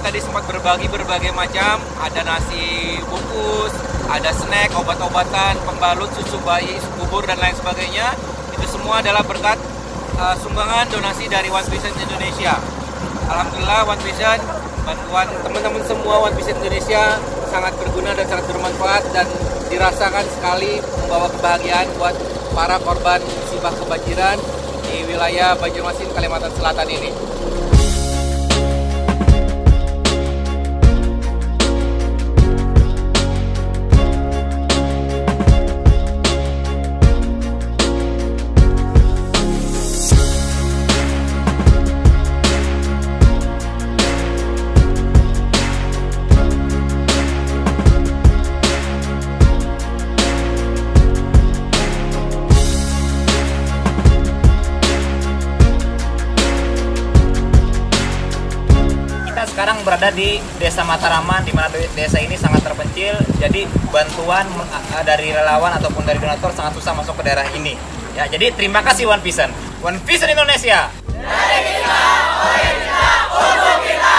tadi sempat berbagi berbagai macam, ada nasi bungkus, ada snack, obat-obatan, pembalut, susu bayi, bubur dan lain sebagainya. Itu semua adalah berkat sumbangan donasi dari One Vision Indonesia. Alhamdulillah One Vision, bantuan teman-teman semua One Vision Indonesia sangat berguna dan sangat bermanfaat dan dirasakan sekali membawa kebahagiaan buat para korban musibah kebanjiran di wilayah Banjarmasin, Kalimantan Selatan ini. Sekarang berada di Desa Mataraman, di mana desa ini sangat terpencil. Jadi bantuan dari relawan ataupun dari donatur sangat susah masuk ke daerah ini. Ya, jadi terima kasih One Vision. One Vision Indonesia. Dari kita, oleh kita, untuk kita.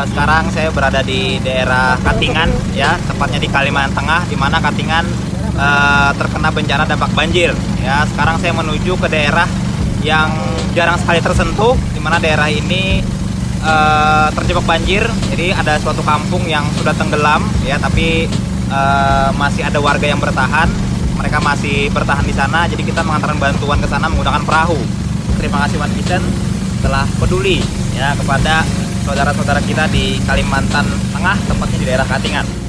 Sekarang saya berada di daerah Katingan, ya, tepatnya di Kalimantan Tengah, di mana Katingan terkena bencana dampak banjir. Ya, sekarang saya menuju ke daerah yang jarang sekali tersentuh, di mana daerah ini terjebak banjir. Jadi ada suatu kampung yang sudah tenggelam, ya, tapi masih ada warga yang bertahan. Mereka masih bertahan di sana. Jadi kita mengantarkan bantuan ke sana menggunakan perahu. Terima kasih One Vision telah peduli, ya, kepada saudara-saudara kita di Kalimantan Tengah, tepatnya di daerah Katingan.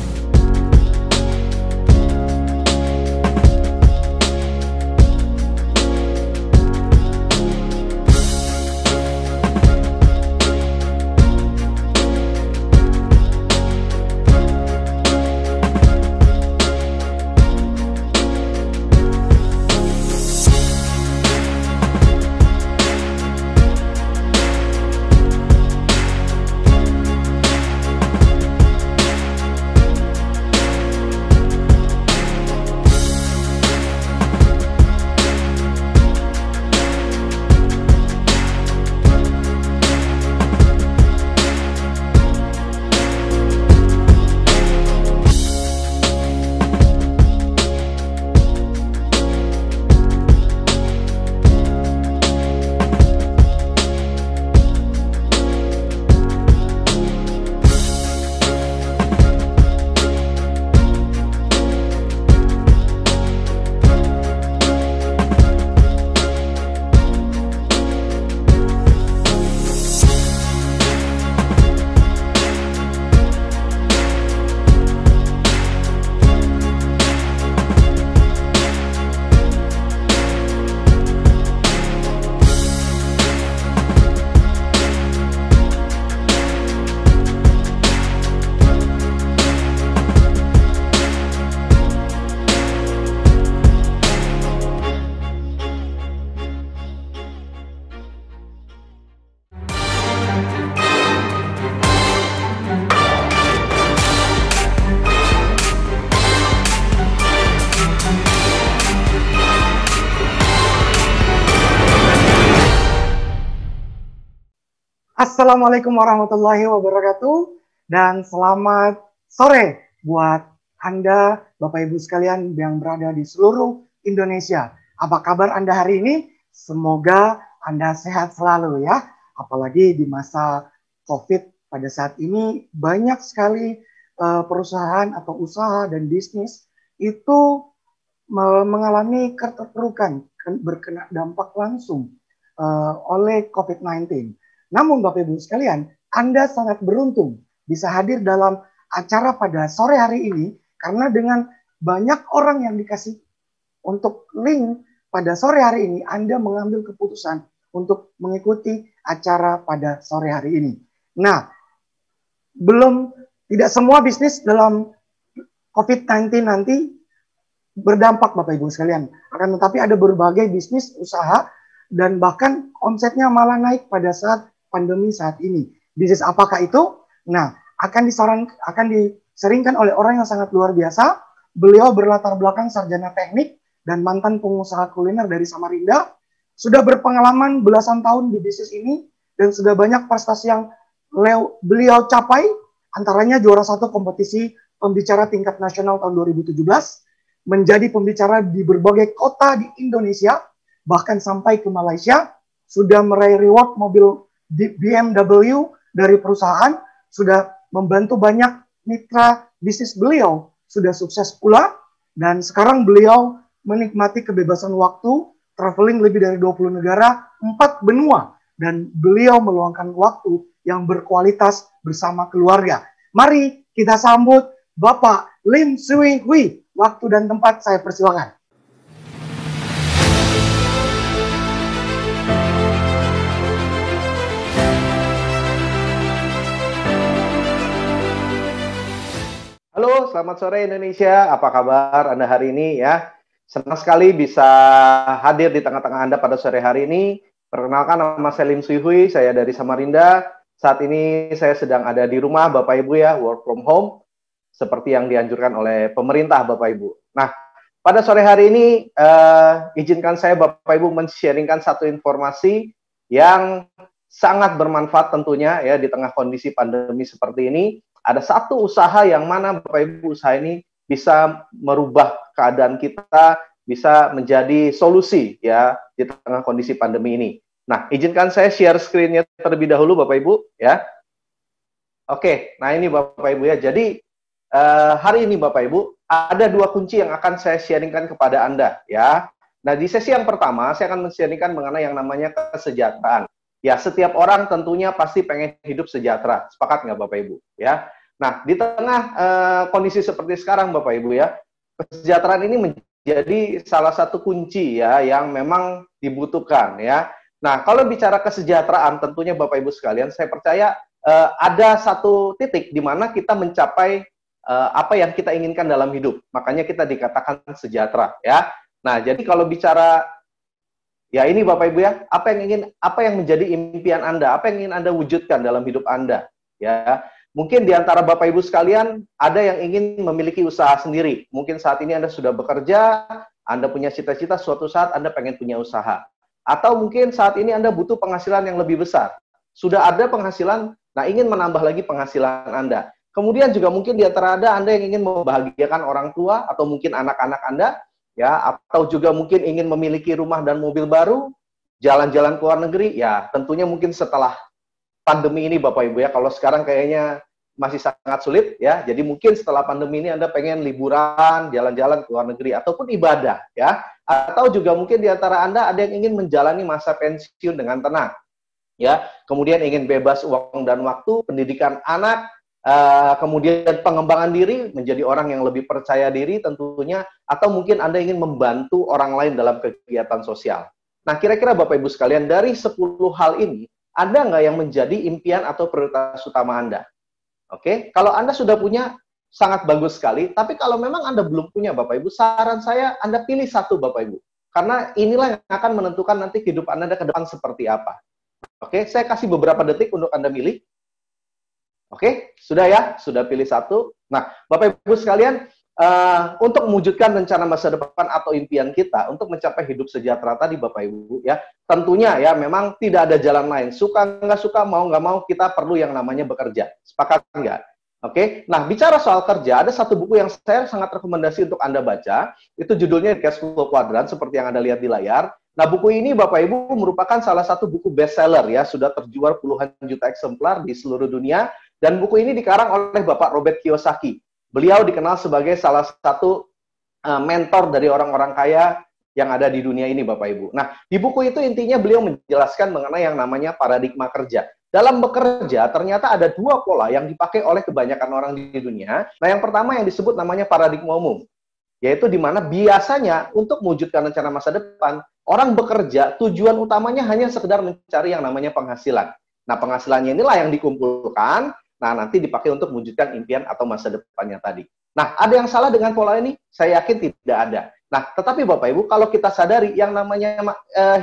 Assalamualaikum warahmatullahi wabarakatuh dan selamat sore buat Anda Bapak Ibu sekalian yang berada di seluruh Indonesia. Apa kabar Anda hari ini? Semoga Anda sehat selalu ya. Apalagi di masa COVID pada saat ini banyak sekali perusahaan atau usaha dan bisnis itu mengalami keterpurukan, berkena dampak langsung oleh COVID-19. Namun Bapak Ibu sekalian, Anda sangat beruntung bisa hadir dalam acara pada sore hari ini karena dengan banyak orang yang dikasih untuk link pada sore hari ini, Anda mengambil keputusan untuk mengikuti acara pada sore hari ini. Nah, tidak semua bisnis dalam COVID-19 nanti berdampak Bapak Ibu sekalian. Akan tetapi ada berbagai bisnis, usaha, dan bahkan omsetnya malah naik pada saat pandemi saat ini. Bisnis apakah itu? Nah, akan diseringkan oleh orang yang sangat luar biasa. Beliau berlatar belakang sarjana teknik dan mantan pengusaha kuliner dari Samarinda. Sudah berpengalaman belasan tahun di bisnis ini dan sudah banyak prestasi yang beliau capai. Antaranya juara satu kompetisi pembicara tingkat nasional tahun 2017. Menjadi pembicara di berbagai kota di Indonesia, bahkan sampai ke Malaysia, sudah meraih reward mobil BMW dari perusahaan, sudah membantu banyak mitra bisnis beliau, sudah sukses pula, dan sekarang beliau menikmati kebebasan waktu, traveling lebih dari 20 negara, 4 benua, dan beliau meluangkan waktu yang berkualitas bersama keluarga. Mari kita sambut Bapak Lim Sui Hui. Waktu dan tempat saya persilakan. Halo, selamat sore Indonesia. Apa kabar Anda hari ini ya? Senang sekali bisa hadir di tengah-tengah Anda pada sore hari ini. Perkenalkan, nama saya Lim Sui Hui, saya dari Samarinda. Saat ini saya sedang ada di rumah Bapak Ibu ya, work from home, seperti yang dianjurkan oleh pemerintah Bapak Ibu. Nah, pada sore hari ini, izinkan saya Bapak Ibu men-sharingkan satu informasi yang sangat bermanfaat tentunya ya di tengah kondisi pandemi seperti ini. Ada satu usaha yang mana Bapak Ibu usaha ini bisa merubah keadaan kita, bisa menjadi solusi ya di tengah kondisi pandemi ini. Nah, izinkan saya share screen-nya terlebih dahulu Bapak Ibu ya. Oke, nah ini Bapak Ibu ya. Jadi hari ini Bapak Ibu, ada 2 kunci yang akan saya sharingkan kepada Anda ya. Nah, di sesi yang pertama saya akan men-sharingkan mengenai yang namanya kesejahteraan. Ya, setiap orang tentunya pasti pengen hidup sejahtera. Sepakat nggak Bapak Ibu ya? Nah, di tengah kondisi seperti sekarang Bapak Ibu ya, kesejahteraan ini menjadi salah satu kunci ya yang memang dibutuhkan ya. Nah, kalau bicara kesejahteraan tentunya Bapak Ibu sekalian, saya percaya ada satu titik di mana kita mencapai apa yang kita inginkan dalam hidup. Makanya kita dikatakan sejahtera ya. Nah, jadi kalau bicara ya ini Bapak Ibu ya, apa yang menjadi impian Anda, apa yang ingin Anda wujudkan dalam hidup Anda ya. Mungkin di antara Bapak Ibu sekalian ada yang ingin memiliki usaha sendiri. Mungkin saat ini Anda sudah bekerja, Anda punya cita-cita suatu saat Anda pengen punya usaha. Atau mungkin saat ini Anda butuh penghasilan yang lebih besar. Sudah ada penghasilan, nah ingin menambah lagi penghasilan Anda. Kemudian juga mungkin di antara Anda yang ingin membahagiakan orang tua atau mungkin anak-anak Anda, ya, atau juga mungkin ingin memiliki rumah dan mobil baru, jalan-jalan ke luar negeri, ya, tentunya mungkin setelah pandemi ini Bapak Ibu ya, kalau sekarang kayaknya masih sangat sulit ya. Jadi mungkin setelah pandemi ini Anda pengen liburan, jalan-jalan ke luar negeri ataupun ibadah ya. Atau juga mungkin di antara Anda ada yang ingin menjalani masa pensiun dengan tenang. Ya, kemudian ingin bebas uang dan waktu, pendidikan anak, kemudian pengembangan diri menjadi orang yang lebih percaya diri tentunya, atau mungkin Anda ingin membantu orang lain dalam kegiatan sosial. Nah, kira-kira Bapak Ibu sekalian, dari 10 hal ini, ada nggak yang menjadi impian atau prioritas utama Anda? Oke, kalau Anda sudah punya, sangat bagus sekali. Tapi kalau memang Anda belum punya Bapak Ibu, saran saya Anda pilih satu Bapak Ibu. Karena inilah yang akan menentukan nanti kehidupan Anda ke depan seperti apa. Oke, saya kasih beberapa detik untuk Anda milih. Oke, sudah ya? Sudah pilih satu. Nah, Bapak Ibu sekalian, untuk mewujudkan rencana masa depan atau impian kita untuk mencapai hidup sejahtera tadi Bapak Ibu ya, tentunya ya memang tidak ada jalan lain. Suka nggak suka, mau nggak mau, kita perlu yang namanya bekerja. Sepakat nggak? Oke, nah bicara soal kerja, ada satu buku yang saya sangat rekomendasi untuk Anda baca, itu judulnya Cash Flow Quadrant, seperti yang Anda lihat di layar. Nah, buku ini Bapak Ibu merupakan salah satu buku bestseller ya, sudah terjual puluhan juta eksemplar di seluruh dunia, dan buku ini dikarang oleh Bapak Robert Kiyosaki. Beliau dikenal sebagai salah satu mentor dari orang-orang kaya yang ada di dunia ini, Bapak Ibu. Nah, di buku itu intinya beliau menjelaskan mengenai yang namanya paradigma kerja. Dalam bekerja, ternyata ada dua pola yang dipakai oleh kebanyakan orang di dunia. Nah, yang pertama yang disebut namanya paradigma umum, yaitu di mana biasanya untuk mewujudkan rencana masa depan, orang bekerja tujuan utamanya hanya sekedar mencari yang namanya penghasilan. Nah, penghasilannya inilah yang dikumpulkan, nah nanti dipakai untuk mewujudkan impian atau masa depannya tadi. Nah, ada yang salah dengan pola ini? Saya yakin tidak ada. Nah, tetapi Bapak Ibu, kalau kita sadari yang namanya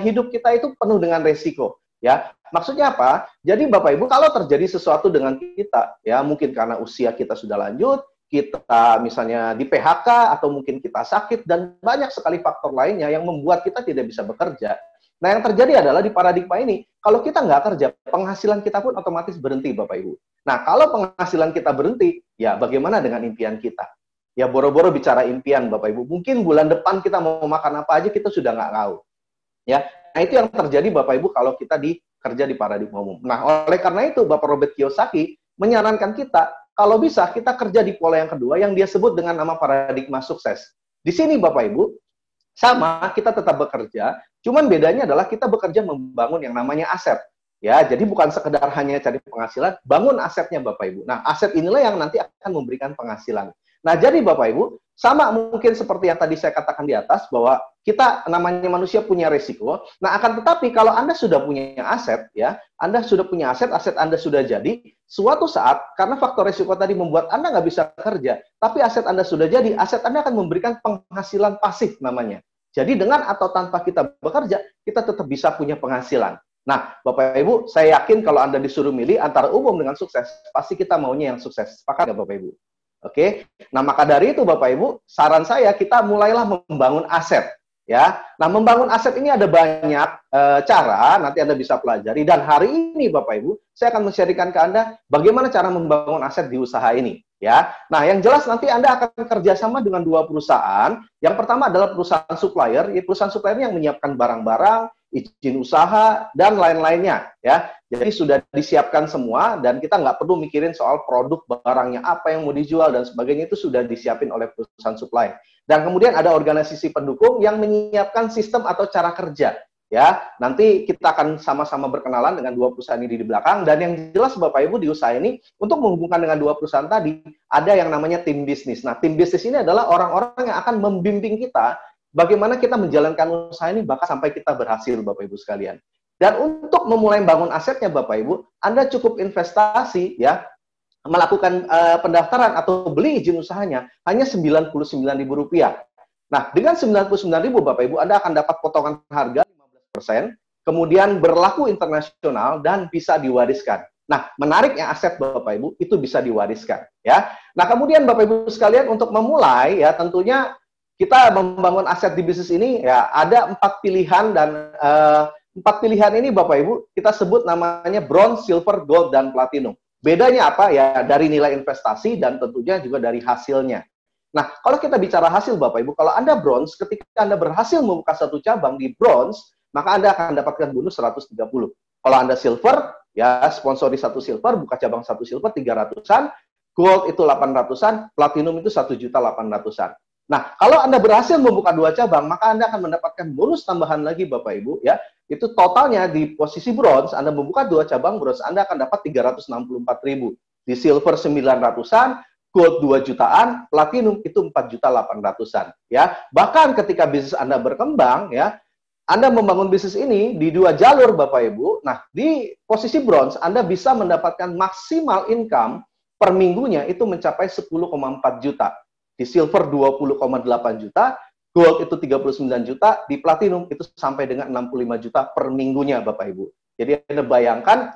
hidup kita itu penuh dengan resiko, ya. Maksudnya apa? Jadi Bapak Ibu, kalau terjadi sesuatu dengan kita, ya mungkin karena usia kita sudah lanjut, kita misalnya di PHK, atau mungkin kita sakit, dan banyak sekali faktor lainnya yang membuat kita tidak bisa bekerja. Nah, yang terjadi adalah di paradigma ini, kalau kita nggak kerja, penghasilan kita pun otomatis berhenti, Bapak Ibu. Nah, kalau penghasilan kita berhenti, ya bagaimana dengan impian kita? Ya, boro-boro bicara impian, Bapak Ibu. Mungkin bulan depan kita mau makan apa aja, kita sudah nggak tahu. Ya, nah itu yang terjadi, Bapak Ibu, kalau kita kerja di paradigma umum. Nah, oleh karena itu, Bapak Robert Kiyosaki menyarankan kita, kalau bisa, kita kerja di pola yang kedua, yang dia sebut dengan nama paradigma sukses. Di sini, Bapak Ibu, sama, kita tetap bekerja, cuman bedanya adalah kita bekerja membangun yang namanya aset. Ya, jadi bukan sekedar hanya cari penghasilan, bangun asetnya Bapak Ibu. Nah, aset inilah yang nanti akan memberikan penghasilan. Nah, jadi Bapak Ibu, sama mungkin seperti yang tadi saya katakan di atas, bahwa kita namanya manusia punya resiko. Nah, akan tetapi kalau Anda sudah punya aset, ya, Anda sudah punya aset, aset Anda sudah jadi, suatu saat, karena faktor resiko tadi membuat Anda nggak bisa kerja, tapi aset Anda sudah jadi, aset Anda akan memberikan penghasilan pasif namanya. Jadi dengan atau tanpa kita bekerja, kita tetap bisa punya penghasilan. Nah, Bapak Ibu, saya yakin kalau Anda disuruh milih antara umum dengan sukses, pasti kita maunya yang sukses. Sepakat nggak Bapak Ibu? Oke, nah maka dari itu Bapak Ibu, saran saya kita mulailah membangun aset. Ya, nah membangun aset ini ada banyak cara, nanti Anda bisa pelajari. Dan hari ini Bapak Ibu, saya akan men-sharingkan ke Anda bagaimana cara membangun aset di usaha ini. Ya, nah yang jelas nanti Anda akan kerjasama dengan dua perusahaan. Yang pertama adalah perusahaan supplier, perusahaan supplier yang menyiapkan barang-barang, izin usaha, dan lain-lainnya. Ya, jadi sudah disiapkan semua, dan kita nggak perlu mikirin soal produk barangnya apa yang mau dijual dan sebagainya, itu sudah disiapin oleh perusahaan supply. Dan kemudian ada organisasi pendukung yang menyiapkan sistem atau cara kerja. Ya, nanti kita akan sama-sama berkenalan dengan dua perusahaan ini di belakang. Dan yang jelas Bapak Ibu, di usaha ini untuk menghubungkan dengan dua perusahaan tadi, ada yang namanya tim bisnis. Nah, tim bisnis ini adalah orang-orang yang akan membimbing kita bagaimana kita menjalankan usaha ini bahkan sampai kita berhasil, Bapak Ibu sekalian. Dan untuk memulai bangun asetnya, Bapak Ibu, Anda cukup investasi, ya, melakukan pendaftaran atau beli izin usahanya hanya Rp99.000. Nah, dengan Rp99.000, Bapak Ibu, Anda akan dapat potongan harga 15%, kemudian berlaku internasional dan bisa diwariskan. Nah, menariknya aset Bapak Ibu itu bisa diwariskan, ya. Nah, kemudian Bapak Ibu sekalian, untuk memulai, ya, tentunya kita membangun aset di bisnis ini, ya, ada 4 pilihan, dan 4 pilihan ini Bapak Ibu kita sebut namanya bronze, silver, gold, dan platinum. Bedanya apa? Ya, dari nilai investasi dan tentunya juga dari hasilnya. Nah, kalau kita bicara hasil Bapak Ibu, kalau Anda bronze, ketika Anda berhasil membuka satu cabang di bronze, maka Anda akan dapatkan bonus 130. Kalau Anda silver, ya sponsori satu silver, buka cabang satu silver 300-an, gold itu 800-an, platinum itu 1.800.000-an. Nah, kalau Anda berhasil membuka 2 cabang, maka Anda akan mendapatkan bonus tambahan lagi Bapak Ibu, ya. Itu totalnya di posisi bronze, Anda membuka 2 cabang bronze, Anda akan dapat 364.000. Di silver 900-an, gold 2 jutaan, platinum itu 4.800.000-an, ya. Bahkan ketika bisnis Anda berkembang, ya, Anda membangun bisnis ini di 2 jalur Bapak Ibu. Nah, di posisi bronze Anda bisa mendapatkan maksimal income per minggunya itu mencapai 10,4 juta. Di silver 20,8 juta, gold itu 39 juta, di platinum itu sampai dengan 65 juta per minggunya Bapak Ibu. Jadi Anda bayangkan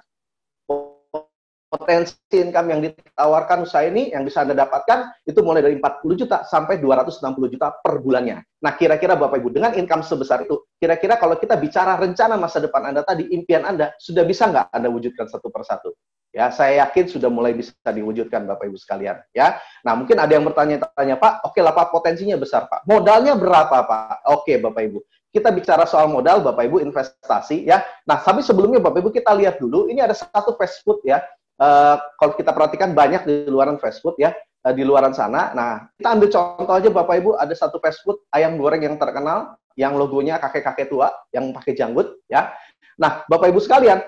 potensi income yang ditawarkan usaha ini yang bisa Anda dapatkan itu mulai dari 40 juta sampai 260 juta per bulannya. Nah, kira-kira Bapak Ibu, dengan income sebesar itu, kira-kira kalau kita bicara rencana masa depan Anda tadi, impian Anda, sudah bisa nggak Anda wujudkan satu persatu? Ya, saya yakin sudah mulai bisa diwujudkan Bapak Ibu sekalian. Ya, nah mungkin ada yang bertanya-tanya, Pak, oke lah Pak, potensinya besar Pak. Modalnya berapa Pak? Oke Bapak Ibu. Kita bicara soal modal, Bapak Ibu, investasi ya. Nah, tapi sebelumnya Bapak Ibu kita lihat dulu, ini ada satu fast food ya. Kalau kita perhatikan banyak di luaran fast food ya, di luaran sana. Nah, kita ambil contoh aja Bapak Ibu, ada satu fast food ayam goreng yang terkenal, yang logonya kakek-kakek tua, yang pakai janggut ya. Nah, Bapak Ibu sekalian,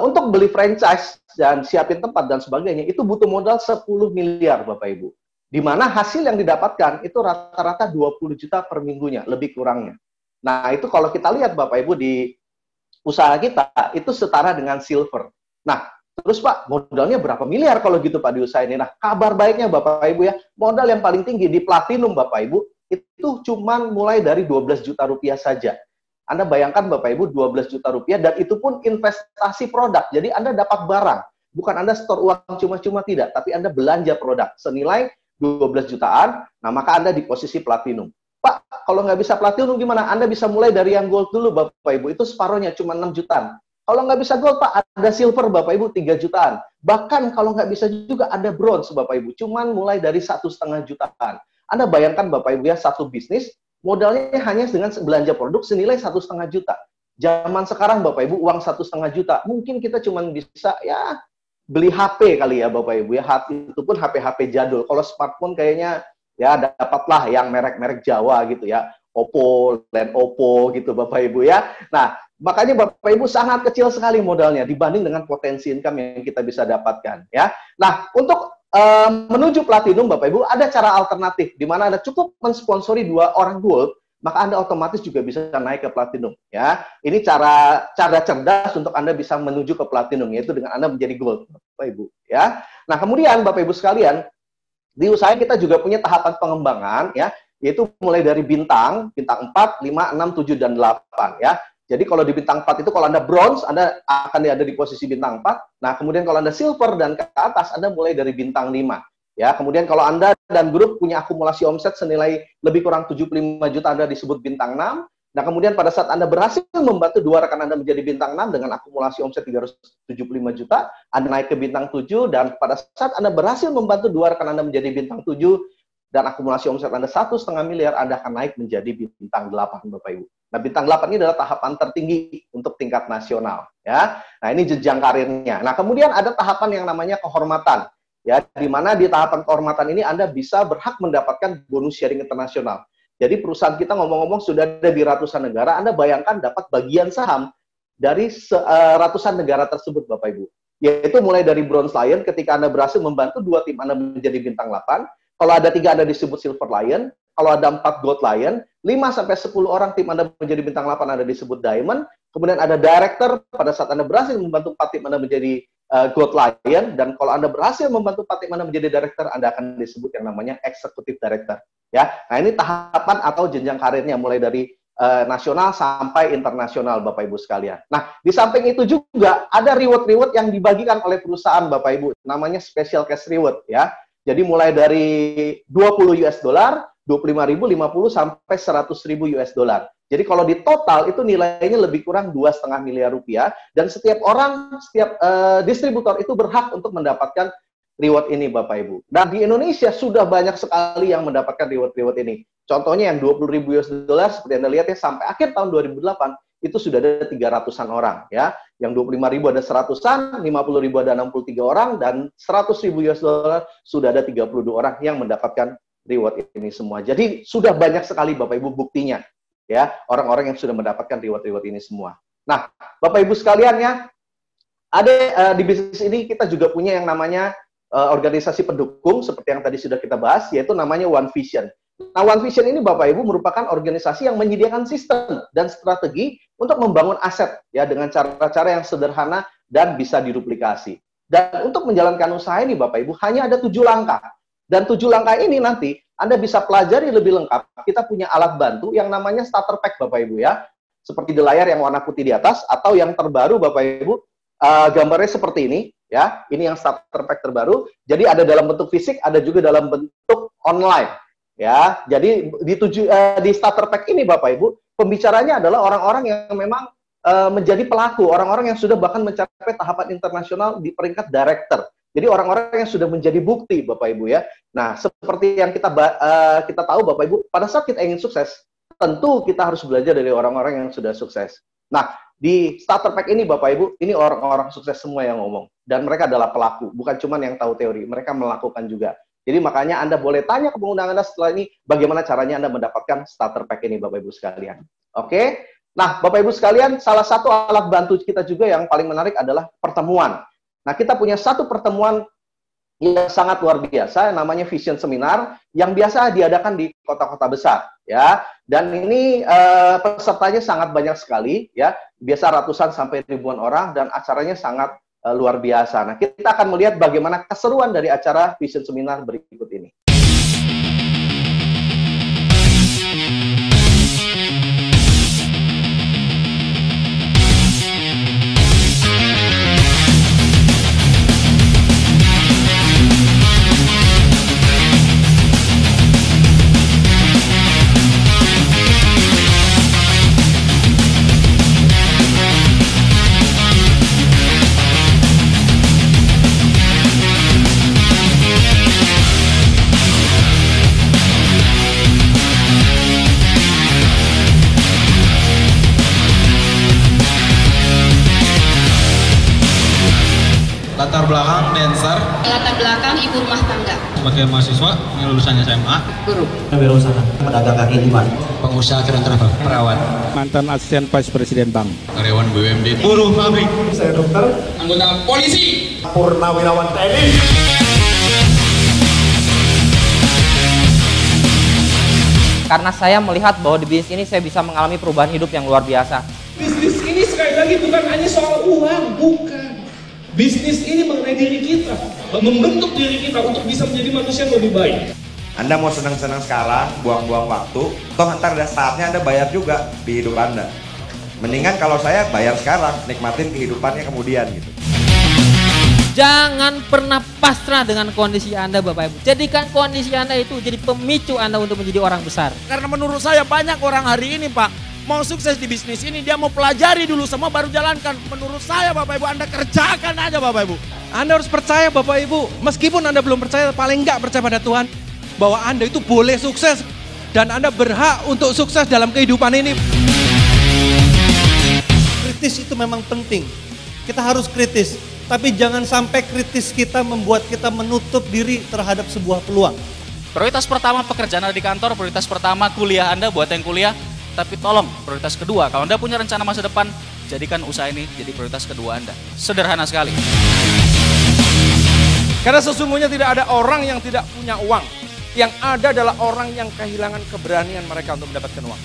untuk beli franchise dan siapin tempat dan sebagainya, itu butuh modal 10 miliar Bapak Ibu. Di mana hasil yang didapatkan itu rata-rata 20 juta per minggunya, lebih kurangnya. Nah, itu kalau kita lihat Bapak Ibu di usaha kita, itu setara dengan silver. Nah, terus Pak, modalnya berapa miliar kalau gitu Pak di usaha ini? Nah, kabar baiknya Bapak Ibu ya, modal yang paling tinggi di platinum Bapak Ibu, itu cuma mulai dari 12 juta rupiah saja. Anda bayangkan Bapak Ibu 12 juta rupiah dan itu pun investasi produk. Jadi Anda dapat barang. Bukan Anda store uang cuma-cuma tidak, tapi Anda belanja produk senilai 12 jutaan, nah maka Anda di posisi platinum. Pak, kalau nggak bisa platinum gimana? Anda bisa mulai dari yang gold dulu Bapak Ibu, itu separuhnya cuma 6 jutaan. Kalau nggak bisa gold Pak, ada silver Bapak Ibu 3 jutaan. Bahkan kalau nggak bisa juga ada bronze Bapak Ibu, cuman mulai dari 1,5 jutaan. Anda bayangkan Bapak Ibu ya, satu bisnis modalnya hanya dengan belanja produk senilai 1,5 juta. Zaman sekarang Bapak Ibu uang 1,5 juta, mungkin kita cuma bisa ya beli HP kali ya Bapak Ibu ya. Itu pun HP-HP jadul. Kalau smartphone kayaknya ya dapatlah yang merek-merek Jawa gitu ya. Oppo, Lenovo gitu Bapak Ibu ya. Nah, makanya Bapak Ibu sangat kecil sekali modalnya dibanding dengan potensi income yang kita bisa dapatkan ya. Nah, untuk menuju platinum Bapak Ibu ada cara alternatif di mana Anda cukup mensponsori 2 orang gold, maka Anda otomatis juga bisa naik ke platinum ya. Ini cara cerdas untuk Anda bisa menuju ke platinum, yaitu dengan Anda menjadi gold Bapak Ibu ya. Nah, kemudian Bapak Ibu sekalian, di usaha kita juga punya tahapan pengembangan ya, yaitu mulai dari bintang 4, 5, 6, 7 dan 8 ya. Jadi kalau di bintang 4 itu kalau Anda bronze, Anda akan ada di posisi bintang 4. Nah, kemudian kalau Anda silver dan ke atas, Anda mulai dari bintang 5. Ya, kemudian kalau Anda dan grup punya akumulasi omset senilai lebih kurang 75 juta, Anda disebut bintang 6. Nah, kemudian pada saat Anda berhasil membantu 2 rekan Anda menjadi bintang 6 dengan akumulasi omset 375 juta, Anda naik ke bintang 7, dan pada saat Anda berhasil membantu 2 rekan Anda menjadi bintang 7, dan akumulasi omset Anda 1,5 miliar, Anda akan naik menjadi bintang 8 Bapak Ibu. Nah, bintang 8 ini adalah tahapan tertinggi untuk tingkat nasional ya. Nah, ini jenjang karirnya. Nah, kemudian ada tahapan yang namanya kehormatan ya, di mana di tahapan kehormatan ini Anda bisa berhak mendapatkan bonus sharing internasional. Jadi perusahaan kita ngomong-ngomong sudah ada di ratusan negara, Anda bayangkan dapat bagian saham dari ratusan negara tersebut Bapak Ibu. Yaitu mulai dari Bronze Lion ketika Anda berhasil membantu 2 tim Anda menjadi bintang 8, kalau ada 3 Anda disebut Silver Lion, kalau ada 4 Gold Lion, 5-10 orang tim Anda menjadi bintang 8 Anda disebut Diamond, kemudian ada Director, pada saat Anda berhasil membantu 4 tim Anda menjadi Gold Lion, dan kalau Anda berhasil membantu 4 tim Anda menjadi Director, Anda akan disebut yang namanya Executive Director. Ya, nah ini tahapan atau jenjang karirnya mulai dari nasional sampai internasional Bapak Ibu sekalian. Nah, di samping itu juga ada reward-reward yang dibagikan oleh perusahaan Bapak Ibu, namanya Special Cash Reward ya. Jadi mulai dari 20 US dollar, 25.000, 50 sampai 100.000 US dollar. Jadi kalau di total itu nilainya lebih kurang 2,5 miliar rupiah, dan setiap orang, setiap distributor itu berhak untuk mendapatkan reward ini Bapak Ibu. Dan di Indonesia sudah banyak sekali yang mendapatkan reward-reward ini. Contohnya yang 20.000 US dollar seperti Anda lihat ya, sampai akhir tahun 2008 itu sudah ada 300-an orang ya. Yang 25.000 ada 100-an, 50.000 ada 63 orang, dan 100.000 US dollar sudah ada 32 orang yang mendapatkan reward ini semua. Jadi sudah banyak sekali Bapak Ibu buktinya ya, orang-orang yang sudah mendapatkan reward-reward ini semua. Nah, Bapak Ibu sekalian ya, ada di bisnis ini kita juga punya yang namanya organisasi pendukung seperti yang tadi sudah kita bahas, yaitu namanya One Vision. Nah, One Vision ini Bapak Ibu merupakan organisasi yang menyediakan sistem dan strategi untuk membangun aset ya dengan cara-cara yang sederhana dan bisa diduplikasi. Dan untuk menjalankan usaha ini Bapak Ibu hanya ada 7 langkah. Dan 7 langkah ini nanti Anda bisa pelajari lebih lengkap. Kita punya alat bantu yang namanya starter pack Bapak Ibu ya. Seperti di layar yang warna putih di atas, atau yang terbaru Bapak Ibu, gambarnya seperti ini, ya. Ini yang starter pack terbaru. Jadi ada dalam bentuk fisik, ada juga dalam bentuk online, ya. Jadi di starter pack ini, Bapak Ibu, pembicaranya adalah orang-orang yang memang menjadi pelaku, orang-orang yang sudah bahkan mencapai tahapan internasional di peringkat director. Jadi orang-orang yang sudah menjadi bukti, Bapak Ibu ya. Nah, seperti yang kita tahu, Bapak Ibu, pada saat kita ingin sukses, tentu kita harus belajar dari orang-orang yang sudah sukses. Nah, di starter pack ini, Bapak Ibu, ini orang-orang sukses semua yang ngomong. Dan mereka adalah pelaku, bukan cuma yang tahu teori, mereka melakukan juga. Jadi makanya Anda boleh tanya ke pengguna Anda setelah ini, bagaimana caranya Anda mendapatkan starter pack ini, Bapak Ibu sekalian. Oke? Nah, Bapak Ibu sekalian, salah satu alat bantu kita juga yang paling menarik adalah pertemuan. Nah, kita punya satu pertemuan yang sangat luar biasa, yang namanya Vision Seminar, yang biasa diadakan di kota-kota besar, ya. Dan ini pesertanya sangat banyak sekali, ya. Biasa ratusan sampai ribuan orang, dan acaranya sangat luar biasa. Nah, kita akan melihat bagaimana keseruan dari acara Vision Seminar berikut ini. Latar belakang dancer. Latar belakang ibu rumah tangga. Sebagai mahasiswa yang lulusan SMA. Guru. Wirausaha, pedagang kaki lima. Pengusaha keren travel. Perawat. Mantan asisten vice presiden bank. Karyawan BUMD. Buruh pabrik. Saya dokter. Anggota polisi. Purnawirawan TNI. Karena saya melihat bahwa di bisnis ini saya bisa mengalami perubahan hidup yang luar biasa. Bisnis ini sekali lagi bukan hanya soal uang, bukan. Bisnis ini mengenai diri kita, membentuk diri kita untuk bisa menjadi manusia yang lebih baik. Anda mau senang-senang sekarang, buang-buang waktu, toh ntar ada saatnya Anda bayar juga di hidup Anda. Mendingan kalau saya bayar sekarang, nikmatin kehidupannya kemudian gitu. Jangan pernah pasrah dengan kondisi Anda, Bapak Ibu. Jadikan kondisi Anda itu jadi pemicu Anda untuk menjadi orang besar. Karena menurut saya banyak orang hari ini, Pak, mau sukses di bisnis ini, dia mau pelajari dulu semua baru jalankan. Menurut saya, Bapak Ibu, Anda kerjakan aja, Bapak Ibu. Anda harus percaya, Bapak Ibu, meskipun Anda belum percaya, paling enggak percaya pada Tuhan, bahwa Anda itu boleh sukses dan Anda berhak untuk sukses dalam kehidupan ini. Kritis itu memang penting. Kita harus kritis, tapi jangan sampai kritis kita membuat kita menutup diri terhadap sebuah peluang. Prioritas pertama pekerjaan Anda di kantor, prioritas pertama kuliah Anda buat yang kuliah. Tapi tolong, prioritas kedua, kalau Anda punya rencana masa depan, jadikan usaha ini jadi prioritas kedua Anda. Sederhana sekali. Karena sesungguhnya tidak ada orang yang tidak punya uang. Yang ada adalah orang yang kehilangan keberanian mereka untuk mendapatkan uang.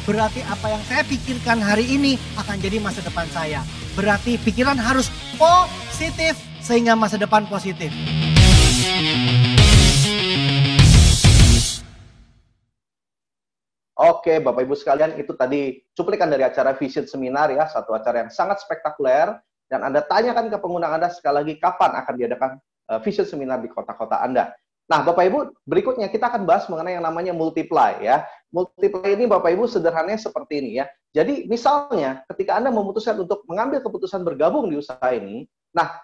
Berarti apa yang saya pikirkan hari ini akan jadi masa depan saya. Berarti pikiran harus positif sehingga masa depan positif. Oke, Bapak Ibu sekalian, itu tadi cuplikan dari acara Vision Seminar ya, satu acara yang sangat spektakuler. Dan Anda tanyakan ke pengguna Anda sekali lagi kapan akan diadakan Vision Seminar di kota-kota Anda. Nah, Bapak Ibu, berikutnya kita akan bahas mengenai yang namanya multiply ya. Multiply ini Bapak Ibu sederhananya seperti ini ya. Jadi misalnya ketika Anda memutuskan untuk mengambil keputusan bergabung di usaha ini, nah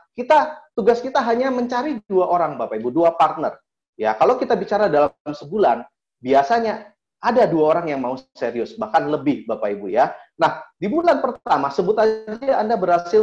tugas kita hanya mencari 2 orang Bapak Ibu, 2 partner. Ya, kalau kita bicara dalam sebulan, biasanya ada 2 orang yang mau serius, bahkan lebih Bapak Ibu ya. Nah, di bulan pertama, sebut aja Anda berhasil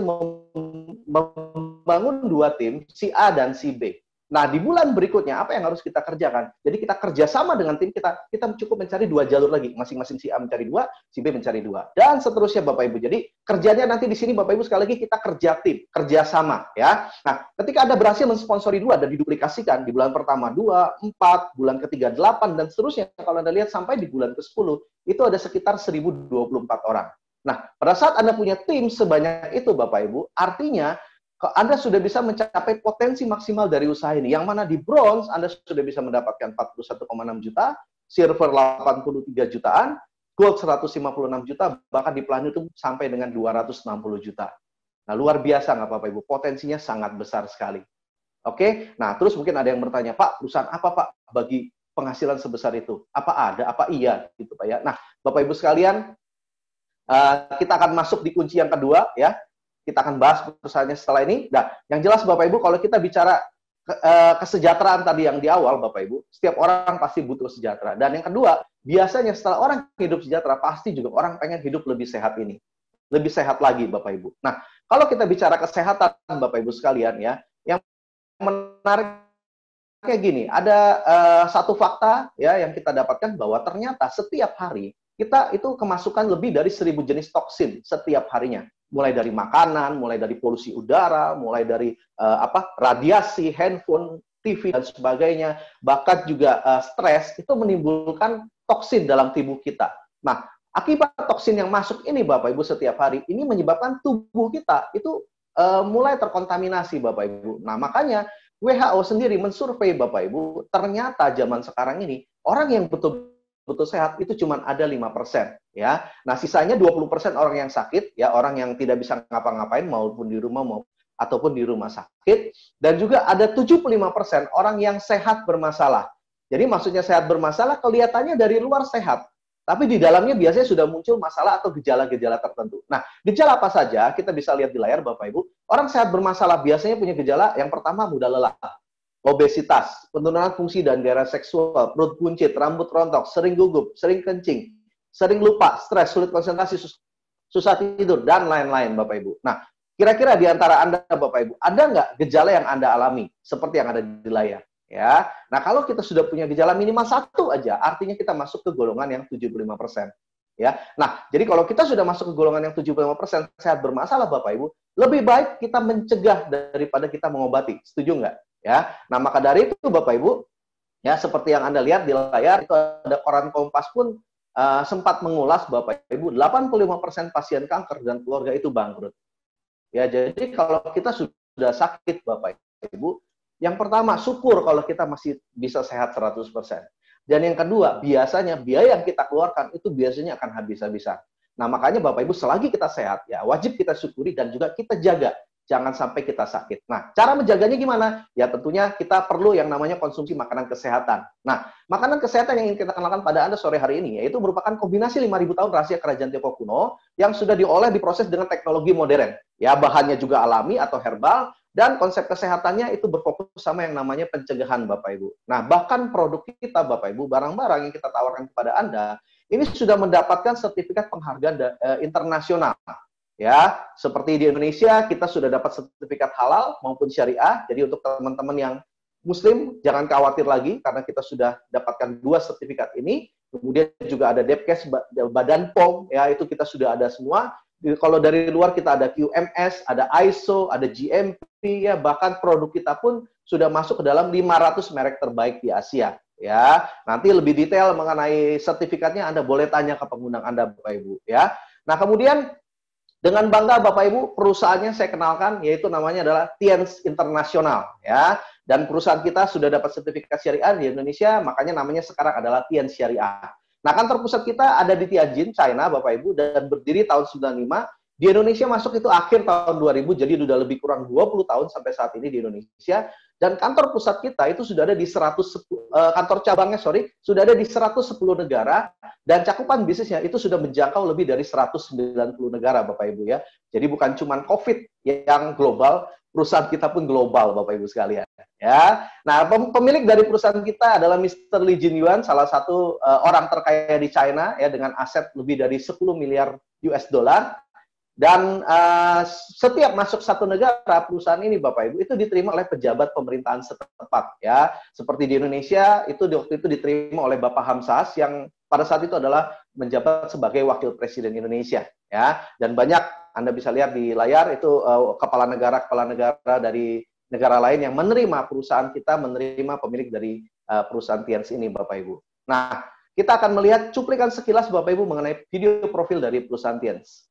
membangun 2 tim, si A dan si B. Nah, di bulan berikutnya, apa yang harus kita kerjakan? Jadi kita kerjasama dengan tim kita cukup mencari 2 jalur lagi. Masing-masing si A mencari 2, si B mencari 2. Dan seterusnya Bapak Ibu. Jadi kerjanya nanti di sini Bapak Ibu sekali lagi kita kerja tim, kerjasama ya. Nah, ketika Anda berhasil mensponsori 2 dan diduplikasikan, di bulan pertama 2, 4, bulan ketiga 8, dan seterusnya. Kalau Anda lihat sampai di bulan ke-10, itu ada sekitar 1024 orang. Nah, pada saat Anda punya tim sebanyak itu Bapak Ibu, artinya Anda sudah bisa mencapai potensi maksimal dari usaha ini. Yang mana di bronze Anda sudah bisa mendapatkan 41,6 juta, silver 83 jutaan, gold 156 juta, bahkan di platinum sampai dengan 260 juta. Nah, luar biasa nggak Bapak Ibu? Potensinya sangat besar sekali. Oke, nah terus mungkin ada yang bertanya, Pak, perusahaan apa Pak bagi penghasilan sebesar itu? Apa ada? Apa iya? Gitu Pak ya. Nah, Bapak Ibu sekalian, kita akan masuk di kunci yang kedua ya. Kita akan bahas perusahaannya setelah ini. Nah, yang jelas Bapak Ibu, kalau kita bicara kesejahteraan tadi yang di awal Bapak Ibu, setiap orang pasti butuh sejahtera. Dan yang kedua, biasanya setelah orang hidup sejahtera, pasti juga orang pengen hidup lebih sehat ini. Lebih sehat lagi Bapak Ibu. Nah, kalau kita bicara kesehatan Bapak Ibu sekalian ya, yang menarik kayak gini, ada satu fakta ya yang kita dapatkan bahwa ternyata setiap hari kita itu kemasukan lebih dari 1.000 jenis toksin setiap harinya. Mulai dari makanan, mulai dari polusi udara, mulai dari radiasi, handphone, TV dan sebagainya, bahkan juga stres itu menimbulkan toksin dalam tubuh kita. Nah, akibat toksin yang masuk ini Bapak Ibu setiap hari ini menyebabkan tubuh kita itu mulai terkontaminasi Bapak Ibu. Nah, makanya WHO sendiri mensurvei Bapak Ibu, ternyata zaman sekarang ini orang yang betul sehat itu cuma ada 5% ya. Nah, sisanya 20% orang yang sakit ya, orang yang tidak bisa ngapa-ngapain maupun di rumah ataupun di rumah sakit, dan juga ada 75% orang yang sehat bermasalah. Jadi maksudnya sehat bermasalah kelihatannya dari luar sehat, tapi di dalamnya biasanya sudah muncul masalah atau gejala-gejala tertentu. Nah, gejala apa saja kita bisa lihat di layar Bapak Ibu. Orang sehat bermasalah biasanya punya gejala yang pertama mudah lelah, obesitas, penurunan fungsi dan gairah seksual, perut buncit, rambut rontok, sering gugup, sering kencing, sering lupa, stres, sulit konsentrasi, susah tidur, dan lain-lain Bapak Ibu. Nah, kira-kira di antara Anda Bapak Ibu, ada nggak gejala yang Anda alami seperti yang ada di layar? Ya, nah kalau kita sudah punya gejala minimal 1 aja, artinya kita masuk ke golongan yang 75%. Ya, nah jadi kalau kita sudah masuk ke golongan yang 75% sehat bermasalah Bapak Ibu, lebih baik kita mencegah daripada kita mengobati. Setuju nggak? Ya, nah maka dari itu Bapak Ibu, ya seperti yang Anda lihat di layar itu ada koran Kompas pun sempat mengulas Bapak Ibu, 85% pasien kanker dan keluarga itu bangkrut. Ya, jadi kalau kita sudah sakit Bapak Ibu, yang pertama, syukur kalau kita masih bisa sehat 100%. Dan yang kedua, biasanya biaya yang kita keluarkan itu biasanya akan habis-habisan. Nah, makanya Bapak Ibu selagi kita sehat, ya wajib kita syukuri dan juga kita jaga. Jangan sampai kita sakit. Nah, cara menjaganya gimana? Ya tentunya kita perlu yang namanya konsumsi makanan kesehatan. Nah, makanan kesehatan yang ingin kita kenalkan pada Anda sore hari ini, yaitu merupakan kombinasi 5.000 tahun rahasia kerajaan Tiongkok kuno yang sudah diolah diproses dengan teknologi modern. Ya, bahannya juga alami atau herbal, dan konsep kesehatannya itu berfokus sama yang namanya pencegahan Bapak Ibu. Nah, bahkan produk kita Bapak Ibu, barang-barang yang kita tawarkan kepada Anda, ini sudah mendapatkan sertifikat penghargaan internasional. Ya, seperti di Indonesia kita sudah dapat sertifikat halal maupun syariah. Jadi untuk teman-teman yang Muslim jangan khawatir lagi karena kita sudah dapatkan 2 sertifikat ini. Kemudian juga ada Depkes, Badan POM, ya itu kita sudah ada semua. Kalau dari luar kita ada QMS, ada ISO, ada GMP, ya bahkan produk kita pun sudah masuk ke dalam 500 merek terbaik di Asia. Ya, nanti lebih detail mengenai sertifikatnya Anda boleh tanya ke pengundang Anda Bapak Ibu. Ya, nah kemudian dengan bangga Bapak Ibu perusahaannya saya kenalkan yaitu namanya adalah Tiens Internasional. Ya, dan perusahaan kita sudah dapat sertifikat syariah di Indonesia, makanya namanya sekarang adalah Tiens Syariah. Nah, kantor pusat kita ada di Tianjin, China, Bapak Ibu, dan berdiri tahun 95. Di Indonesia masuk itu akhir tahun 2000, jadi sudah lebih kurang 20 tahun sampai saat ini di Indonesia. Dan kantor pusat kita itu sudah ada di kantor cabangnya, sudah ada di 110 negara, dan cakupan bisnisnya itu sudah menjangkau lebih dari 190 negara, Bapak Ibu ya. Jadi bukan cuma COVID yang global, perusahaan kita pun global, Bapak Ibu sekalian. Ya, nah pemilik dari perusahaan kita adalah Mr. Li Jinyuan, salah satu orang terkaya di China ya dengan aset lebih dari 10 miliar US dollar. Dan setiap masuk satu negara perusahaan ini Bapak Ibu itu diterima oleh pejabat pemerintahan setempat ya. Seperti di Indonesia itu waktu itu diterima oleh Bapak Hamzahas yang pada saat itu adalah menjabat sebagai wakil presiden Indonesia ya. Dan banyak Anda bisa lihat di layar itu kepala negara dari negara lain yang menerima perusahaan kita, menerima pemilik dari perusahaan Tiens ini Bapak Ibu. Nah, kita akan melihat cuplikan sekilas Bapak Ibu mengenai video profil dari perusahaan Tiens.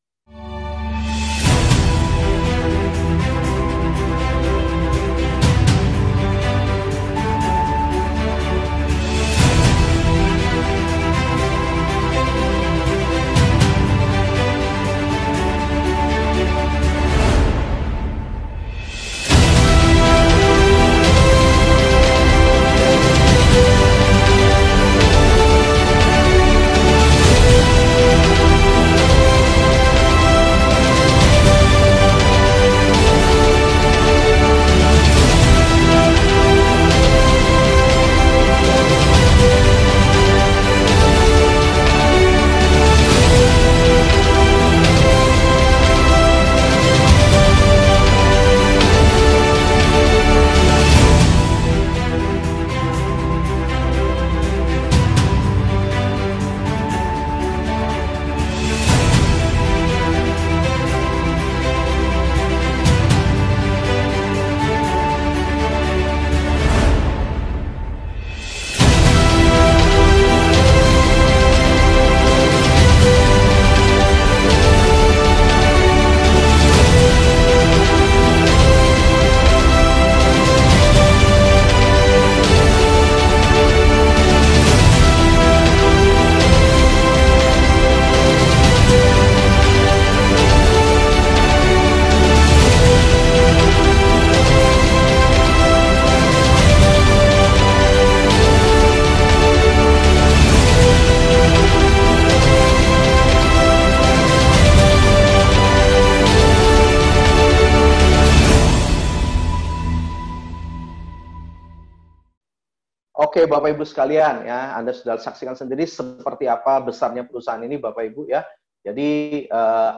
Oke, Bapak Ibu sekalian ya, Anda sudah saksikan sendiri seperti apa besarnya perusahaan ini Bapak Ibu ya. Jadi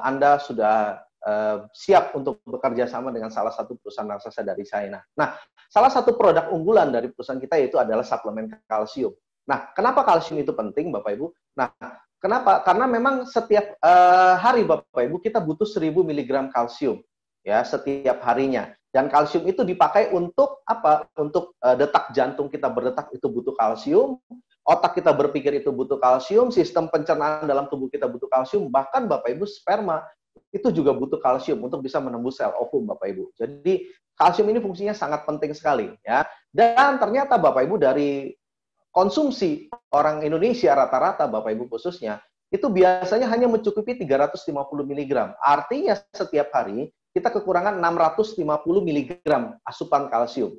Anda sudah siap untuk bekerja sama dengan salah satu perusahaan raksasa dari China. Nah, salah satu produk unggulan dari perusahaan kita itu adalah suplemen kalsium. Nah, kenapa kalsium itu penting Bapak Ibu? Nah, kenapa? Karena memang setiap hari Bapak Ibu kita butuh 1000 mg kalsium ya setiap harinya. Dan kalsium itu dipakai untuk apa? Untuk detak jantung kita berdetak itu butuh kalsium, otak kita berpikir itu butuh kalsium, sistem pencernaan dalam tubuh kita butuh kalsium, bahkan Bapak Ibu sperma itu juga butuh kalsium untuk bisa menembus sel ovum Bapak Ibu. Jadi kalsium ini fungsinya sangat penting sekali ya. Dan ternyata Bapak Ibu dari konsumsi orang Indonesia rata-rata Bapak Ibu khususnya itu biasanya hanya mencukupi 350 mg. Artinya setiap hari kita kekurangan 650 mg asupan kalsium.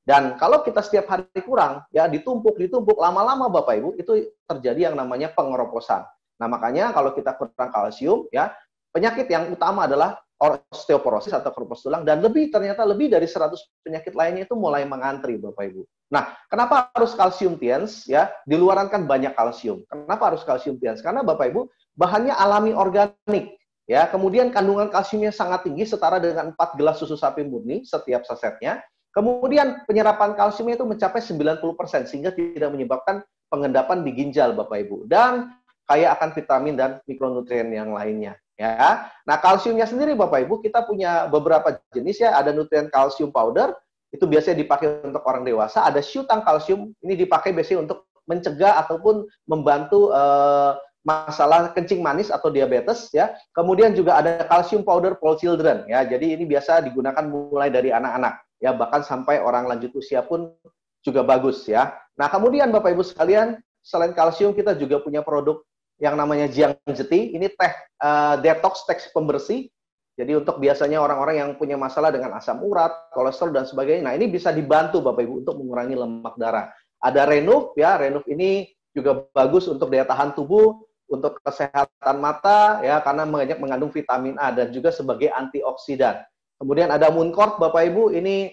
Dan kalau kita setiap hari kurang, ya ditumpuk, lama-lama Bapak Ibu, itu terjadi yang namanya pengeroposan. Nah, makanya kalau kita kurang kalsium, ya penyakit yang utama adalah osteoporosis atau keropos tulang, dan ternyata lebih dari 100 penyakit lainnya itu mulai mengantri Bapak Ibu. Nah, kenapa harus kalsium tiens? Ya, di luaran kan banyak kalsium. Kenapa harus kalsium tiens? Karena Bapak Ibu, bahannya alami organik. Ya, kemudian kandungan kalsiumnya sangat tinggi, setara dengan 4 gelas susu sapi murni setiap sasetnya. Kemudian penyerapan kalsiumnya itu mencapai 90%, sehingga tidak menyebabkan pengendapan di ginjal Bapak Ibu. Dan kaya akan vitamin dan mikronutrien yang lainnya. Ya, nah kalsiumnya sendiri Bapak Ibu, kita punya beberapa jenis ya. Ada nutrien kalsium powder, itu biasanya dipakai untuk orang dewasa. Ada syutang kalsium, ini dipakai biasanya untuk mencegah ataupun membantu masalah kencing manis atau diabetes ya. Kemudian juga ada kalsium powder for children ya. Jadi ini biasa digunakan mulai dari anak-anak ya, bahkan sampai orang lanjut usia pun juga bagus ya. Nah, kemudian Bapak Ibu sekalian, selain kalsium kita juga punya produk yang namanya Jiang Jeti. Ini teh detox, teh pembersih. Jadi untuk biasanya orang-orang yang punya masalah dengan asam urat, kolesterol dan sebagainya. Nah, ini bisa dibantu Bapak Ibu untuk mengurangi lemak darah. Ada Renuf ya, Renuf ini juga bagus untuk daya tahan tubuh, untuk kesehatan mata ya, karena banyak mengandung vitamin A dan juga sebagai antioksidan. Kemudian ada Mooncort Bapak Ibu, ini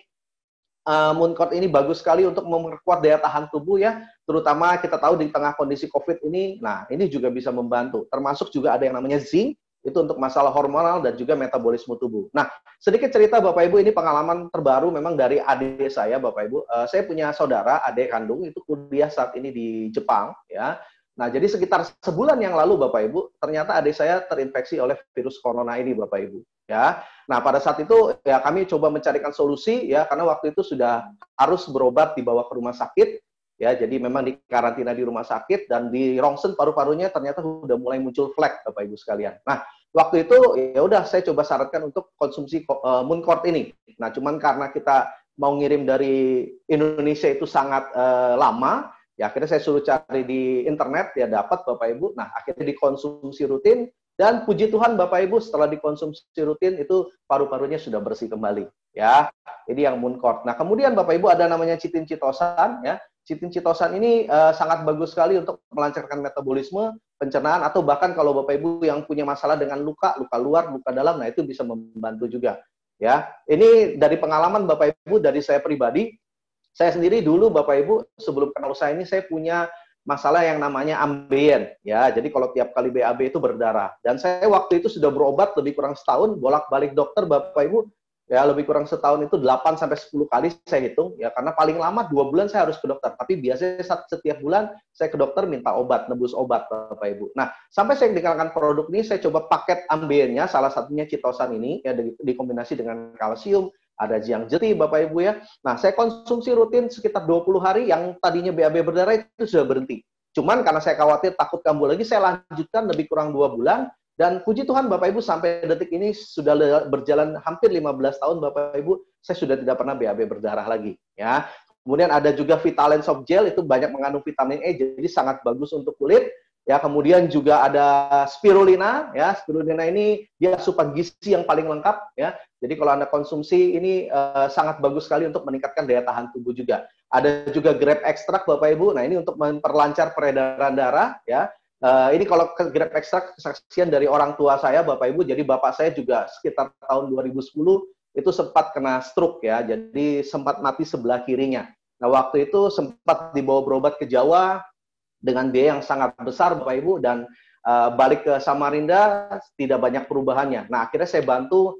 Mooncort ini bagus sekali untuk memperkuat daya tahan tubuh ya, terutama kita tahu di tengah kondisi COVID ini. Nah, ini juga bisa membantu. Termasuk juga ada yang namanya zinc, itu untuk masalah hormonal dan juga metabolisme tubuh. Nah, sedikit cerita Bapak Ibu, ini pengalaman terbaru memang dari adik saya Bapak Ibu. Saya punya saudara, adik kandung, itu kuliah saat ini di Jepang ya. Nah, jadi sekitar sebulan yang lalu Bapak Ibu, ternyata adik saya terinfeksi oleh virus corona ini Bapak Ibu. Ya, nah pada saat itu ya kami coba mencarikan solusi ya, karena waktu itu sudah harus berobat dibawa ke rumah sakit ya, jadi memang di karantina di rumah sakit dan di rongsen paru-parunya ternyata sudah mulai muncul flek Bapak Ibu sekalian. Nah, waktu itu ya udah saya coba syaratkan untuk konsumsi Mooncort ini. Nah, cuman karena kita mau ngirim dari Indonesia itu sangat lama, ya akhirnya saya suruh cari di internet, ya dapat Bapak Ibu. Nah, akhirnya dikonsumsi rutin. Dan puji Tuhan Bapak Ibu, setelah dikonsumsi rutin itu paru-parunya sudah bersih kembali ya. Ini yang Mooncort. Nah, kemudian Bapak Ibu ada namanya chitin chitosan ya. Chitin chitosan ini sangat bagus sekali untuk melancarkan metabolisme, pencernaan, atau bahkan kalau Bapak Ibu yang punya masalah dengan luka luar, luka dalam, nah itu bisa membantu juga ya. Ini dari pengalaman Bapak Ibu, dari saya pribadi, saya sendiri dulu Bapak Ibu sebelum kenal usaha ini saya punya masalah yang namanya ambeien ya. Jadi kalau tiap kali BAB itu berdarah, dan saya waktu itu sudah berobat lebih kurang setahun, bolak-balik dokter Bapak Ibu ya, lebih kurang setahun itu 8 sampai 10 kali saya hitung ya, karena paling lama 2 bulan saya harus ke dokter, tapi biasanya setiap bulan saya ke dokter minta obat, nebus obat Bapak Ibu. Nah, sampai saya dikenalkan produk ini, saya coba paket ambeiennya, salah satunya chitosan ini ya, dikombinasi dengan kalsium, ada Jiang Jeti Bapak Ibu ya. Nah, saya konsumsi rutin sekitar 20 hari, yang tadinya BAB berdarah itu sudah berhenti. Cuman karena saya khawatir takut kambuh lagi, saya lanjutkan lebih kurang 2 bulan. Dan puji Tuhan Bapak Ibu, sampai detik ini sudah berjalan hampir 15 tahun Bapak Ibu, saya sudah tidak pernah BAB berdarah lagi ya. Kemudian ada juga Vitalen Soft Gel, itu banyak mengandung vitamin E, jadi sangat bagus untuk kulit. Ya, kemudian juga ada spirulina ya. Spirulina ini dia asupan gizi yang paling lengkap ya. Jadi kalau Anda konsumsi ini sangat bagus sekali untuk meningkatkan daya tahan tubuh juga. Ada juga grape extract Bapak Ibu. Nah, ini untuk memperlancar peredaran darah ya. Ini kalau grape extract kesaksian dari orang tua saya Bapak Ibu. Jadi bapak saya juga sekitar tahun 2010 itu sempat kena stroke ya. Jadi sempat mati sebelah kirinya. Nah, waktu itu sempat dibawa berobat ke Jawa dengan biaya yang sangat besar, Bapak Ibu, dan balik ke Samarinda tidak banyak perubahannya. Nah, akhirnya saya bantu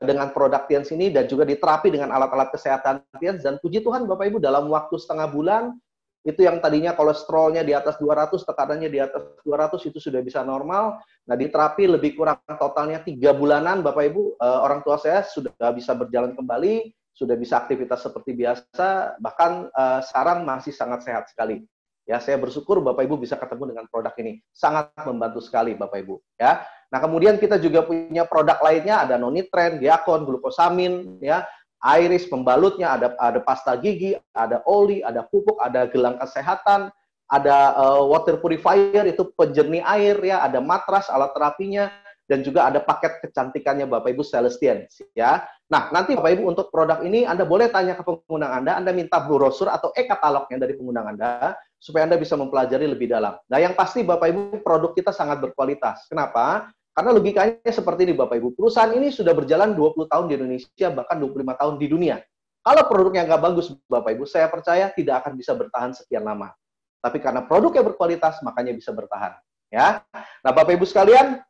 dengan produk TIANS ini dan juga diterapi dengan alat-alat kesehatan TIANS, dan puji Tuhan Bapak Ibu, dalam waktu setengah bulan itu yang tadinya kolesterolnya di atas 200, tekanannya di atas 200, itu sudah bisa normal. Nah, diterapi lebih kurang totalnya 3 bulanan Bapak Ibu, orang tua saya sudah bisa berjalan kembali, sudah bisa aktivitas seperti biasa, bahkan sekarang masih sangat sehat sekali. Ya, saya bersyukur Bapak Ibu bisa ketemu dengan produk ini. Sangat membantu sekali Bapak Ibu, ya. Nah, kemudian kita juga punya produk lainnya, ada Nonitren, Diakon, glukosamin, ya, Iris pembalutnya, ada pasta gigi, ada oli, ada pupuk, ada gelang kesehatan, ada water purifier itu penjernih air, ya, ada matras alat terapinya, dan juga ada paket kecantikannya Bapak Ibu Celestian, ya. Nah, nanti Bapak Ibu untuk produk ini Anda boleh tanya ke pengundang Anda minta brosur atau e-katalognya dari pengundang Anda supaya Anda bisa mempelajari lebih dalam. Nah, yang pasti Bapak Ibu produk kita sangat berkualitas. Kenapa? Karena logikanya seperti ini Bapak Ibu. Perusahaan ini sudah berjalan 20 tahun di Indonesia, bahkan 25 tahun di dunia. Kalau produknya nggak bagus Bapak Ibu, saya percaya tidak akan bisa bertahan sekian lama. Tapi karena produknya berkualitas, makanya bisa bertahan. Ya. Nah, Bapak Ibu sekalian,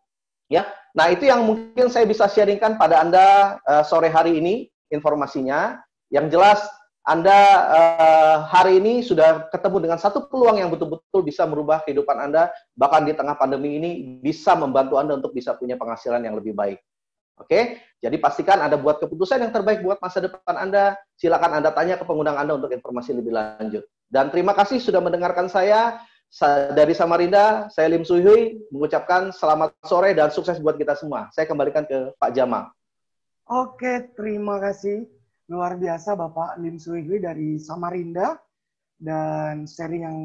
ya. Nah, itu yang mungkin saya bisa sharingkan pada Anda sore hari ini informasinya. Yang jelas Anda hari ini sudah ketemu dengan satu peluang yang betul-betul bisa merubah kehidupan Anda, bahkan di tengah pandemi ini bisa membantu Anda untuk bisa punya penghasilan yang lebih baik. Oke? Jadi pastikan Anda buat keputusan yang terbaik buat masa depan Anda. Silakan Anda tanya ke pengundang Anda untuk informasi lebih lanjut. Dan terima kasih sudah mendengarkan saya. Dari Samarinda, saya Lim Sui Hui mengucapkan selamat sore dan sukses buat kita semua. Saya kembalikan ke Pak Jamal. Oke, terima kasih. Luar biasa Bapak Lim Sui Hui dari Samarinda. Dan sharing yang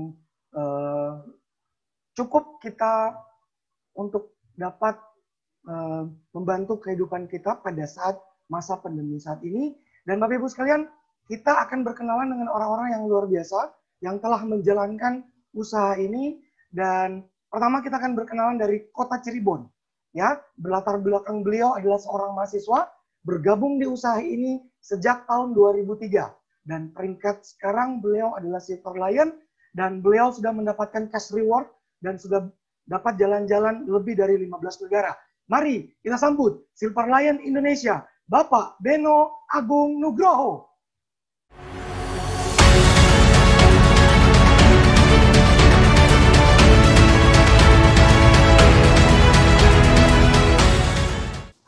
cukup kita untuk dapat membantu kehidupan kita pada saat masa pandemi saat ini. Dan Bapak Ibu sekalian, kita akan berkenalan dengan orang-orang yang luar biasa yang telah menjalankan usaha ini. Dan pertama kita akan berkenalan dari kota Cirebon, ya. Berlatar belakang beliau adalah seorang mahasiswa bergabung di usaha ini sejak tahun 2003 dan peringkat sekarang beliau adalah Silver Lion dan beliau sudah mendapatkan cash reward dan sudah dapat jalan-jalan lebih dari 15 negara. Mari kita sambut Silver Lion Indonesia, Bapak Beno Agung Nugroho.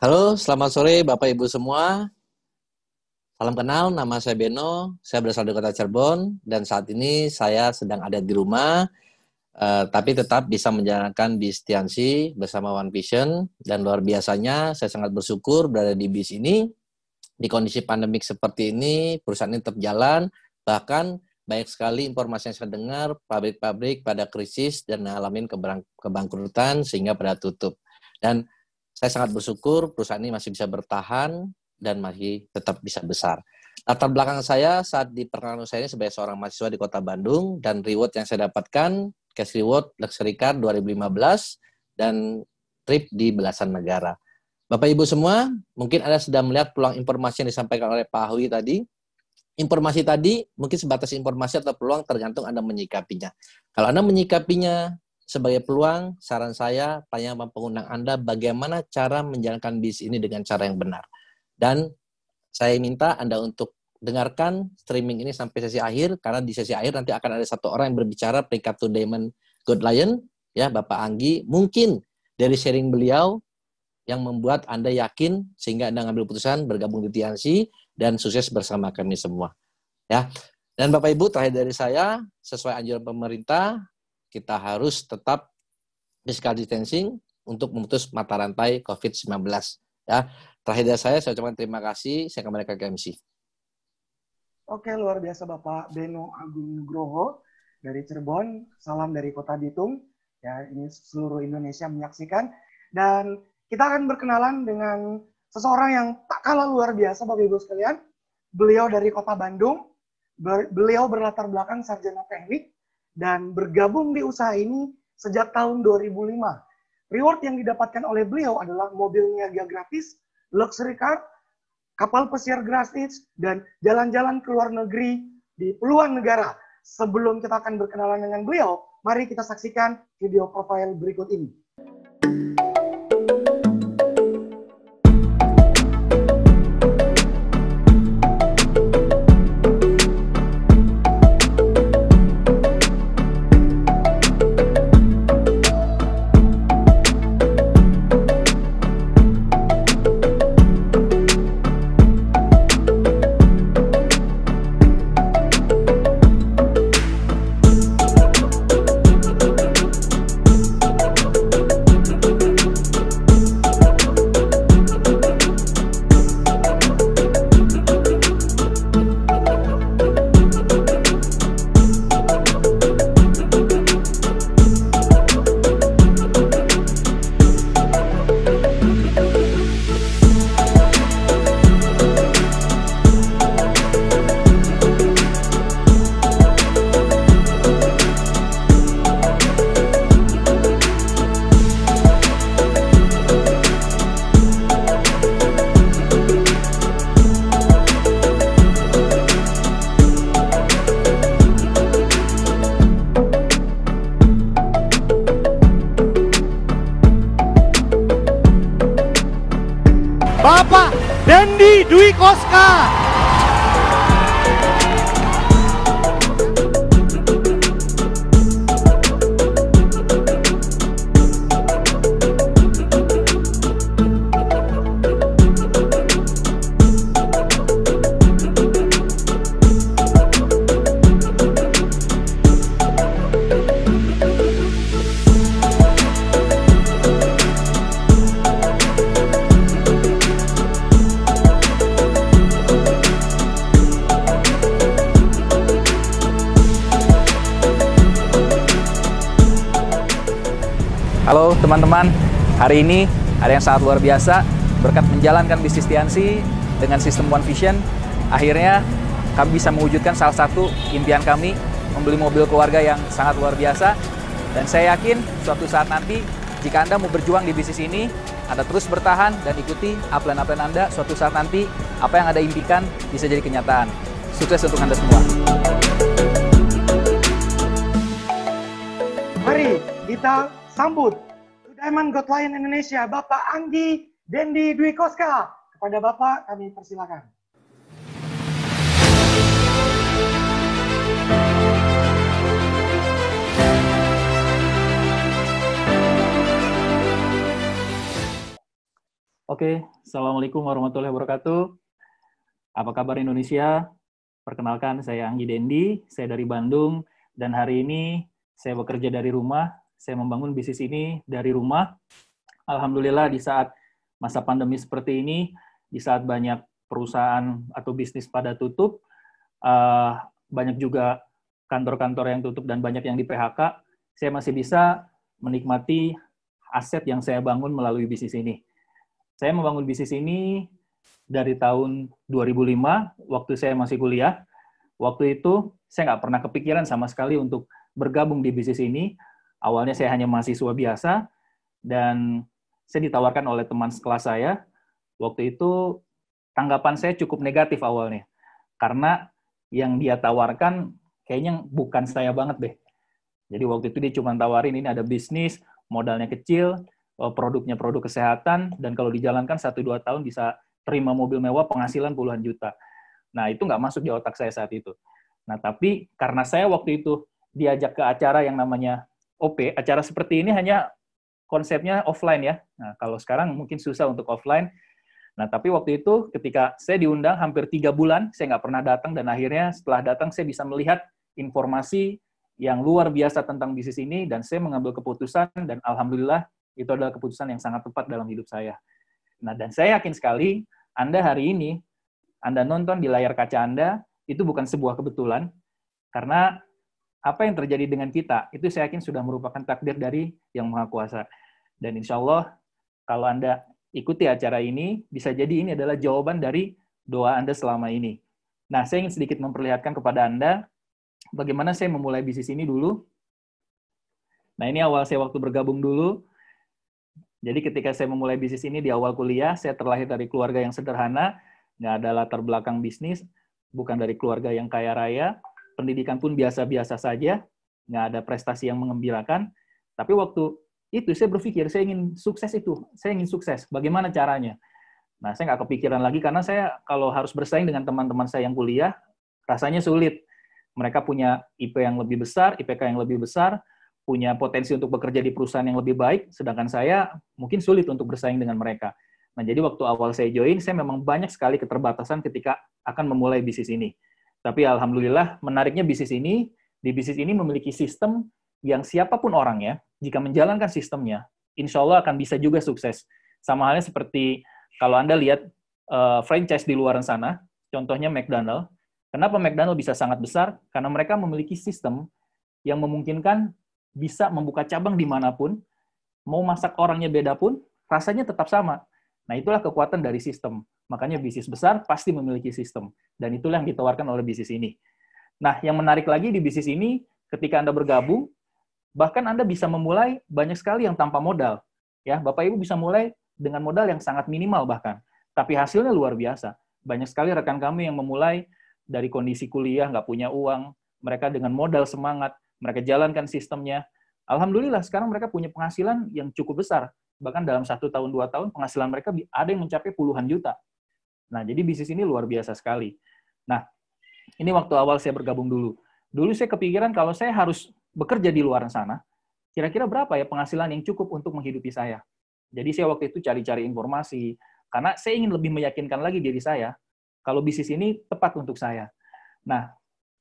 Halo, selamat sore Bapak Ibu semua. Salam kenal, nama saya Beno, saya berasal dari kota Cirebon, dan saat ini saya sedang ada di rumah, tapi tetap bisa menjalankan bis TIANS bersama One Vision, dan luar biasanya saya sangat bersyukur berada di bis ini, di kondisi pandemik seperti ini, perusahaan ini tetap jalan, bahkan banyak sekali informasi yang saya dengar, pabrik-pabrik pada krisis dan ngalamin kebangkrutan sehingga pada tutup. Dan saya sangat bersyukur perusahaan ini masih bisa bertahan dan masih tetap bisa besar. Latar belakang saya saat di perkenalan saya ini sebagai seorang mahasiswa di Kota Bandung dan reward yang saya dapatkan, cash reward Luxury Car 2015 dan trip di belasan negara. Bapak Ibu semua, mungkin Anda sudah melihat peluang informasi yang disampaikan oleh Pak Hui tadi. Informasi tadi mungkin sebatas informasi atau peluang tergantung Anda menyikapinya. Kalau Anda menyikapinya sebagai peluang, saran saya, tanya sama pengundang Anda bagaimana cara menjalankan bis ini dengan cara yang benar. Dan saya minta Anda untuk dengarkan streaming ini sampai sesi akhir, karena di sesi akhir nanti akan ada satu orang yang berbicara peringkat to Diamond Gold Lion, ya Bapak Anggi. Mungkin dari sharing beliau yang membuat Anda yakin sehingga Anda ngambil keputusan bergabung di TIANS dan sukses bersama kami semua. Ya. Dan Bapak Ibu, terakhir dari saya, sesuai anjuran pemerintah, kita harus tetap physical distancing untuk memutus mata rantai COVID-19. Ya, terakhir dari saya ucapkan terima kasih. Saya kembali ke MC. Oke, luar biasa Bapak Beno Agung Nugroho dari Cirebon. Salam dari Kota Bitung. Ya, ini seluruh Indonesia menyaksikan. Dan kita akan berkenalan dengan seseorang yang tak kalah luar biasa Bapak Ibu sekalian. Beliau dari Kota Bandung. Beliau berlatar belakang sarjana teknik dan bergabung di usaha ini sejak tahun 2005. Reward yang didapatkan oleh beliau adalah mobil niaga gratis, luxury car, kapal pesiar gratis, dan jalan-jalan ke luar negeri di Peluang Negara. Sebelum kita akan berkenalan dengan beliau, mari kita saksikan video profil berikut ini. Bapak Dendi Dwi Koska. Halo teman-teman, hari ini ada yang sangat luar biasa. Berkat menjalankan bisnis Tiansi dengan sistem One Vision, akhirnya kami bisa mewujudkan salah satu impian kami, membeli mobil keluarga yang sangat luar biasa. Dan saya yakin suatu saat nanti, jika Anda mau berjuang di bisnis ini, Anda terus bertahan dan ikuti upline-upline Anda, suatu saat nanti apa yang Anda impikan bisa jadi kenyataan. Sukses untuk Anda semua. Mari kita sambut Diamond God Lion Indonesia, Bapak Anggi Dendi Dwi Koska. Kepada Bapak kami persilakan. Oke, Assalamualaikum warahmatullahi wabarakatuh. Apa kabar Indonesia? Perkenalkan, saya Anggi Dendi, saya dari Bandung, dan hari ini saya bekerja dari rumah. Saya membangun bisnis ini dari rumah. Alhamdulillah di saat masa pandemi seperti ini, di saat banyak perusahaan atau bisnis pada tutup, banyak juga kantor-kantor yang tutup dan banyak yang di PHK, saya masih bisa menikmati aset yang saya bangun melalui bisnis ini. Saya membangun bisnis ini dari tahun 2005, waktu saya masih kuliah. Waktu itu saya nggak pernah kepikiran sama sekali untuk bergabung di bisnis ini. Awalnya saya hanya mahasiswa biasa, dan saya ditawarkan oleh teman sekelas saya. Waktu itu tanggapan saya cukup negatif awalnya, karena yang dia tawarkan kayaknya bukan saya banget deh. Jadi waktu itu dia cuma tawarin ini ada bisnis, modalnya kecil, produknya produk kesehatan, dan kalau dijalankan 1-2 tahun bisa terima mobil mewah, penghasilan puluhan juta. Nah itu nggak masuk di otak saya saat itu. Nah tapi karena saya waktu itu diajak ke acara yang namanya OP, acara seperti ini hanya konsepnya offline ya. Nah, kalau sekarang mungkin susah untuk offline. Nah, tapi waktu itu ketika saya diundang hampir 3 bulan, saya nggak pernah datang, dan akhirnya setelah datang saya bisa melihat informasi yang luar biasa tentang bisnis ini, dan saya mengambil keputusan, dan alhamdulillah itu adalah keputusan yang sangat tepat dalam hidup saya. Nah, dan saya yakin sekali, Anda hari ini, Anda nonton di layar kaca Anda, itu bukan sebuah kebetulan, karena apa yang terjadi dengan kita, itu saya yakin sudah merupakan takdir dari Yang Maha Kuasa. Dan insya Allah, kalau Anda ikuti acara ini, bisa jadi ini adalah jawaban dari doa Anda selama ini. Nah, saya ingin sedikit memperlihatkan kepada Anda, bagaimana saya memulai bisnis ini dulu. Nah, ini awal saya waktu bergabung dulu. Jadi ketika saya memulai bisnis ini di awal kuliah, saya terlahir dari keluarga yang sederhana, nggak ada latar belakang bisnis, bukan dari keluarga yang kaya raya. pendidikan pun biasa-biasa saja, nggak ada prestasi yang mengembirakan. Tapi waktu itu saya berpikir, saya ingin sukses itu. Saya ingin sukses. Bagaimana caranya? Nah, saya nggak kepikiran lagi karena saya kalau harus bersaing dengan teman-teman saya yang kuliah, rasanya sulit. Mereka punya IP yang lebih besar, IPK yang lebih besar, punya potensi untuk bekerja di perusahaan yang lebih baik, sedangkan saya mungkin sulit untuk bersaing dengan mereka. Nah, jadi waktu awal saya join, saya memang banyak sekali keterbatasan ketika akan memulai bisnis ini. Tapi alhamdulillah, menariknya bisnis ini, di bisnis ini memiliki sistem yang siapapun orangnya, jika menjalankan sistemnya, insya Allah akan bisa juga sukses. Sama halnya seperti kalau Anda lihat franchise di luar sana, contohnya McDonald. Kenapa McDonald bisa sangat besar? Karena mereka memiliki sistem yang memungkinkan bisa membuka cabang dimanapun, mau masak orangnya beda pun, rasanya tetap sama. Nah, itulah kekuatan dari sistem. Makanya bisnis besar pasti memiliki sistem. Dan itulah yang ditawarkan oleh bisnis ini. Nah, yang menarik lagi di bisnis ini, ketika Anda bergabung, bahkan Anda bisa memulai banyak sekali yang tanpa modal. Ya, Bapak Ibu bisa mulai dengan modal yang sangat minimal bahkan. Tapi hasilnya luar biasa. Banyak sekali rekan kami yang memulai dari kondisi kuliah, nggak punya uang, mereka dengan modal semangat, mereka jalankan sistemnya. Alhamdulillah, sekarang mereka punya penghasilan yang cukup besar. Bahkan dalam 1 tahun, 2 tahun, penghasilan mereka ada yang mencapai puluhan juta. Nah, jadi bisnis ini luar biasa sekali. Nah, ini waktu awal saya bergabung dulu. Dulu saya kepikiran kalau saya harus bekerja di luar sana, kira-kira berapa ya penghasilan yang cukup untuk menghidupi saya. Jadi saya waktu itu cari-cari informasi, karena saya ingin lebih meyakinkan lagi diri saya, kalau bisnis ini tepat untuk saya. Nah,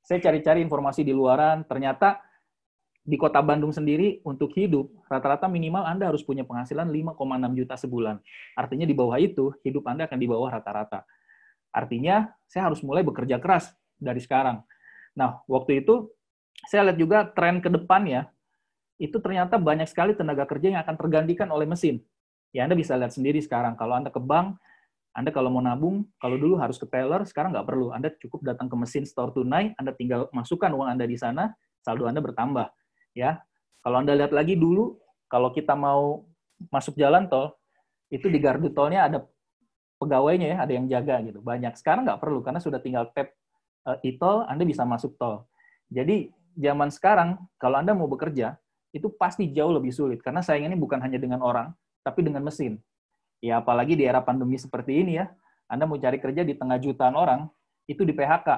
saya cari-cari informasi di luaran, ternyata di kota Bandung sendiri untuk hidup, rata-rata minimal Anda harus punya penghasilan 5,6 juta sebulan. Artinya di bawah itu, hidup Anda akan di bawah rata-rata. Artinya, saya harus mulai bekerja keras dari sekarang. Nah, waktu itu, saya lihat juga tren ke depannya, itu ternyata banyak sekali tenaga kerja yang akan tergantikan oleh mesin. Ya, Anda bisa lihat sendiri sekarang, kalau Anda ke bank, Anda kalau mau nabung, kalau dulu harus ke teller, sekarang nggak perlu. Anda cukup datang ke mesin store tunai, Anda tinggal masukkan uang Anda di sana, saldo Anda bertambah. Ya, kalau Anda lihat lagi dulu, kalau kita mau masuk jalan tol, itu di gardu tolnya ada pegawainya ya, ada yang jaga gitu. Banyak. Sekarang nggak perlu, karena sudah tinggal tap e-tol, Anda bisa masuk tol. Jadi, zaman sekarang, kalau Anda mau bekerja, itu pasti jauh lebih sulit, karena saingannya bukan hanya dengan orang, tapi dengan mesin. Ya, apalagi di era pandemi seperti ini ya, Anda mau cari kerja di tengah jutaan orang, itu di PHK.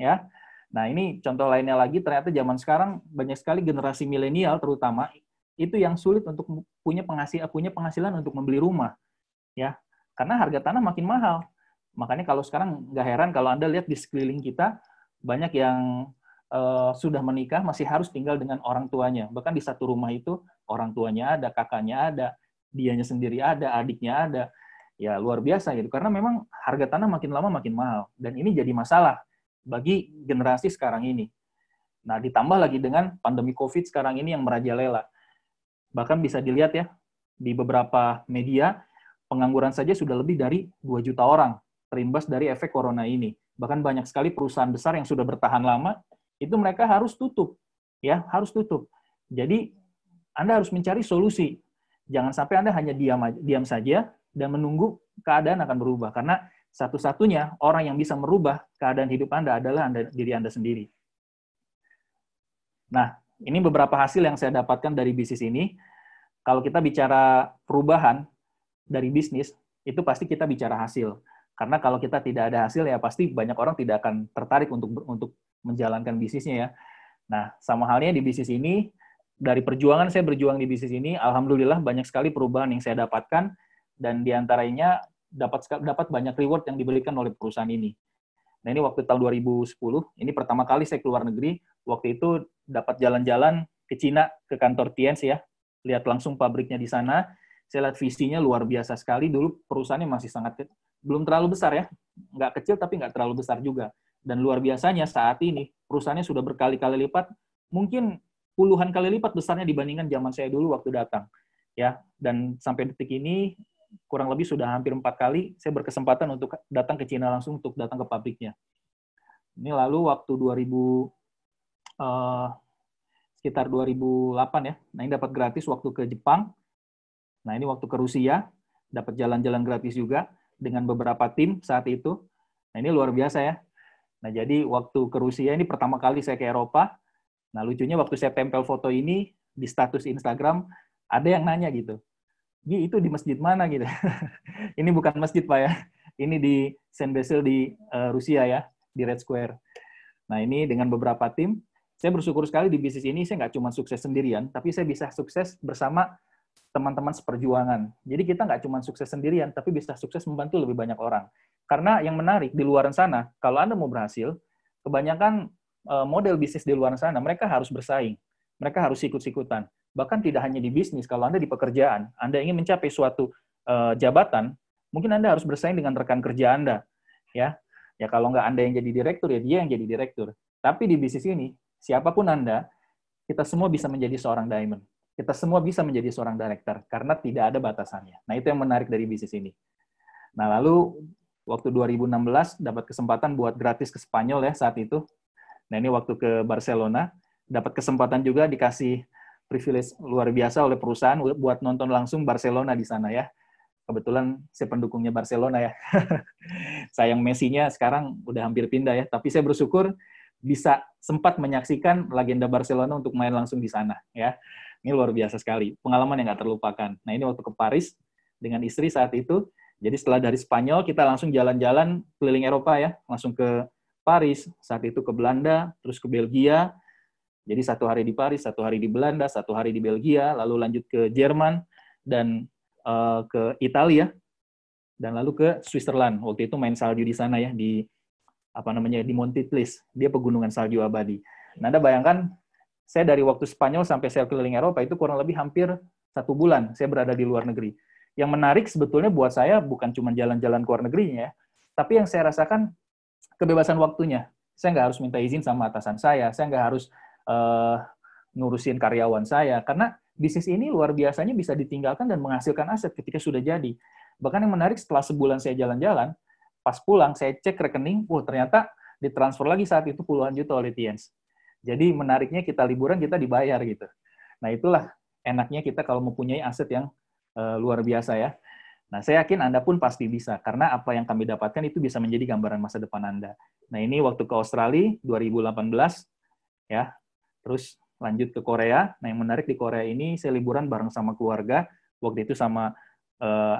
Ya. Nah, ini contoh lainnya lagi, ternyata zaman sekarang banyak sekali generasi milenial terutama, itu yang sulit untuk punya penghasilan untuk membeli rumah. Ya, karena harga tanah makin mahal. Makanya kalau sekarang nggak heran kalau Anda lihat di sekeliling kita, banyak yang sudah menikah masih harus tinggal dengan orang tuanya. Bahkan di satu rumah itu, orang tuanya ada, kakaknya ada, dianya sendiri ada, adiknya ada. Ya, luar biasa gitu. Karena memang harga tanah makin lama makin mahal. Dan ini jadi masalah bagi generasi sekarang ini. Nah, ditambah lagi dengan pandemi COVID sekarang ini yang merajalela. Bahkan bisa dilihat ya, di beberapa media, pengangguran saja sudah lebih dari 2 juta orang terimbas dari efek corona ini. Bahkan banyak sekali perusahaan besar yang sudah bertahan lama, itu mereka harus tutup. Ya, harus tutup. Jadi, Anda harus mencari solusi. Jangan sampai Anda hanya diam saja dan menunggu keadaan akan berubah. Karena satu-satunya orang yang bisa merubah keadaan hidup Anda adalah diri Anda sendiri. Nah, ini beberapa hasil yang saya dapatkan dari bisnis ini. Kalau kita bicara perubahan dari bisnis, itu pasti kita bicara hasil. Karena kalau kita tidak ada hasil, ya pasti banyak orang tidak akan tertarik untuk menjalankan bisnisnya ya. Nah, sama halnya di bisnis ini, dari perjuangan saya berjuang di bisnis ini, alhamdulillah banyak sekali perubahan yang saya dapatkan, dan diantaranya dapat banyak reward yang diberikan oleh perusahaan ini. Nah, ini waktu tahun 2010, ini pertama kali saya keluar negeri, waktu itu dapat jalan-jalan ke Cina, ke kantor Tiens ya, lihat langsung pabriknya di sana, saya lihat visinya luar biasa sekali, dulu perusahaannya masih belum terlalu besar ya, nggak kecil tapi nggak terlalu besar juga. Dan luar biasanya saat ini, perusahaannya sudah berkali-kali lipat, mungkin puluhan kali lipat besarnya dibandingkan zaman saya dulu waktu datang. Ya, dan sampai detik ini, kurang lebih sudah hampir 4 kali saya berkesempatan untuk datang ke Cina langsung untuk datang ke pabriknya. Ini lalu waktu sekitar 2008 ya. Nah, ini dapat gratis waktu ke Jepang. Nah, ini waktu ke Rusia, dapat jalan-jalan gratis juga dengan beberapa tim saat itu. Nah, ini luar biasa ya. Nah, jadi waktu ke Rusia ini pertama kali saya ke Eropa. Nah, lucunya waktu saya tempel foto ini di status Instagram, ada yang nanya gitu, Gi, itu di masjid mana gitu. Ini bukan masjid, Pak ya. Ini di Saint Basil di Rusia ya, di Red Square. Nah, ini dengan beberapa tim, saya bersyukur sekali di bisnis ini saya nggak cuma sukses sendirian, tapi saya bisa sukses bersama teman-teman seperjuangan. Jadi kita nggak cuma sukses sendirian, tapi bisa sukses membantu lebih banyak orang. Karena yang menarik di luar sana, kalau Anda mau berhasil, kebanyakan model bisnis di luar sana, mereka harus bersaing. Mereka harus ikut-ikutan. Bahkan tidak hanya di bisnis, kalau Anda di pekerjaan, Anda ingin mencapai suatu jabatan, mungkin Anda harus bersaing dengan rekan kerja Anda. Ya kalau nggak Anda yang jadi direktur, ya dia yang jadi direktur. Tapi di bisnis ini, siapapun Anda, kita semua bisa menjadi seorang diamond. Kita semua bisa menjadi seorang director, karena tidak ada batasannya. Nah, itu yang menarik dari bisnis ini. Nah, lalu waktu 2016 dapat kesempatan buat gratis ke Spanyol ya saat itu. Nah, ini waktu ke Barcelona, dapat kesempatan juga dikasih privilege luar biasa oleh perusahaan buat nonton langsung Barcelona di sana ya. Kebetulan saya pendukungnya Barcelona ya. Sayang Messi-nya sekarang udah hampir pindah ya, tapi saya bersyukur bisa sempat menyaksikan legenda Barcelona untuk main langsung di sana ya. Ini luar biasa sekali, pengalaman yang nggak terlupakan. Nah, ini waktu ke Paris dengan istri saat itu. Jadi setelah dari Spanyol, kita langsung jalan-jalan keliling Eropa ya, langsung ke Paris, saat itu ke Belanda, terus ke Belgia. Jadi 1 hari di Paris, 1 hari di Belanda, 1 hari di Belgia, lalu lanjut ke Jerman, dan ke Italia, dan lalu ke Switzerland. Waktu itu main salju di sana ya, di Monti Tlis. Dia pegunungan salju abadi. Nah, Anda bayangkan, saya dari waktu Spanyol sampai saya keliling Eropa itu kurang lebih hampir 1 bulan saya berada di luar negeri. Yang menarik sebetulnya buat saya bukan cuma jalan-jalan ke luar negerinya, tapi yang saya rasakan kebebasan waktunya. Saya nggak harus minta izin sama atasan saya nggak harus ngurusin karyawan saya, karena bisnis ini luar biasanya bisa ditinggalkan dan menghasilkan aset ketika sudah jadi. Bahkan yang menarik setelah sebulan saya jalan-jalan, pas pulang saya cek rekening, ternyata ditransfer lagi saat itu puluhan juta oleh Tiens. Jadi menariknya kita liburan, kita dibayar gitu. Nah, itulah enaknya kita kalau mempunyai aset yang luar biasa ya. Nah, saya yakin Anda pun pasti bisa, karena apa yang kami dapatkan itu bisa menjadi gambaran masa depan Anda. Nah, ini waktu ke Australia 2018 ya. Terus lanjut ke Korea. Nah, yang menarik di Korea ini saya liburan bareng sama keluarga. Waktu itu sama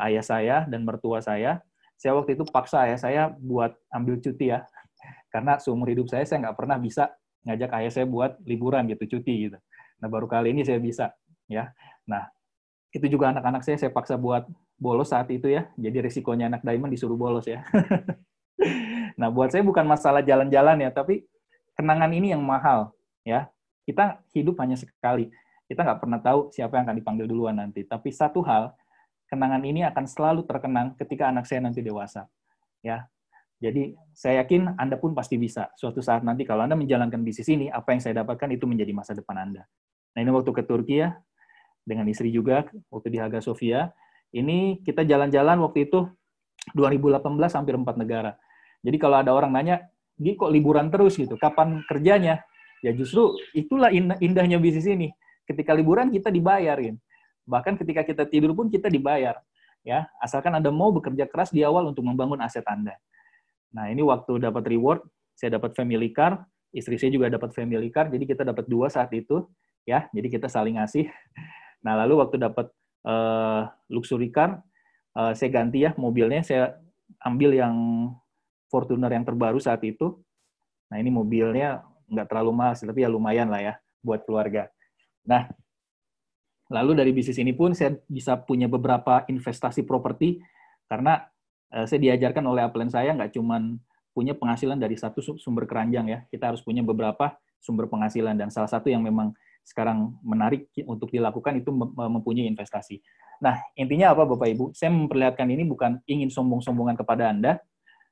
ayah saya dan mertua saya. Saya waktu itu paksa ayah saya buat ambil cuti ya. Karena seumur hidup saya nggak pernah bisa ngajak ayah saya buat liburan gitu, cuti gitu. Nah, baru kali ini saya bisa ya. Nah, itu juga anak-anak saya paksa buat bolos saat itu ya. Jadi risikonya anak diamond disuruh bolos ya. Nah, buat saya bukan masalah jalan-jalan ya, tapi kenangan ini yang mahal ya. Kita hidup hanya sekali. Kita nggak pernah tahu siapa yang akan dipanggil duluan nanti. Tapi satu hal, kenangan ini akan selalu terkenang ketika anak saya nanti dewasa ya. Jadi saya yakin Anda pun pasti bisa. Suatu saat nanti kalau Anda menjalankan bisnis ini, apa yang saya dapatkan itu menjadi masa depan Anda. Nah, ini waktu ke Turki ya, dengan istri juga, waktu di Hagia Sophia. Ini kita jalan-jalan waktu itu 2018 hampir 4 negara. Jadi kalau ada orang nanya, Gi kok liburan terus gitu, kapan kerjanya? Ya justru itulah indahnya bisnis ini. Ketika liburan kita dibayarin. Bahkan ketika kita tidur pun kita dibayar. Ya, asalkan Anda mau bekerja keras di awal untuk membangun aset Anda. Nah, ini waktu dapat reward, saya dapat family car, istri saya juga dapat family car, jadi kita dapat 2 saat itu, ya, jadi kita saling ngasih. Nah, lalu waktu dapat luxury car, saya ganti ya mobilnya, saya ambil yang Fortuner yang terbaru saat itu. Nah, ini mobilnya nggak terlalu mahal, tapi ya lumayan lah ya, buat keluarga. Nah, lalu dari bisnis ini pun saya bisa punya beberapa investasi properti, karena saya diajarkan oleh upline saya nggak cuma punya penghasilan dari satu sumber keranjang ya, kita harus punya beberapa sumber penghasilan, dan salah satu yang memang sekarang menarik untuk dilakukan itu mempunyai investasi. Nah, intinya apa Bapak Ibu? Saya memperlihatkan ini bukan ingin sombong-sombongan kepada Anda,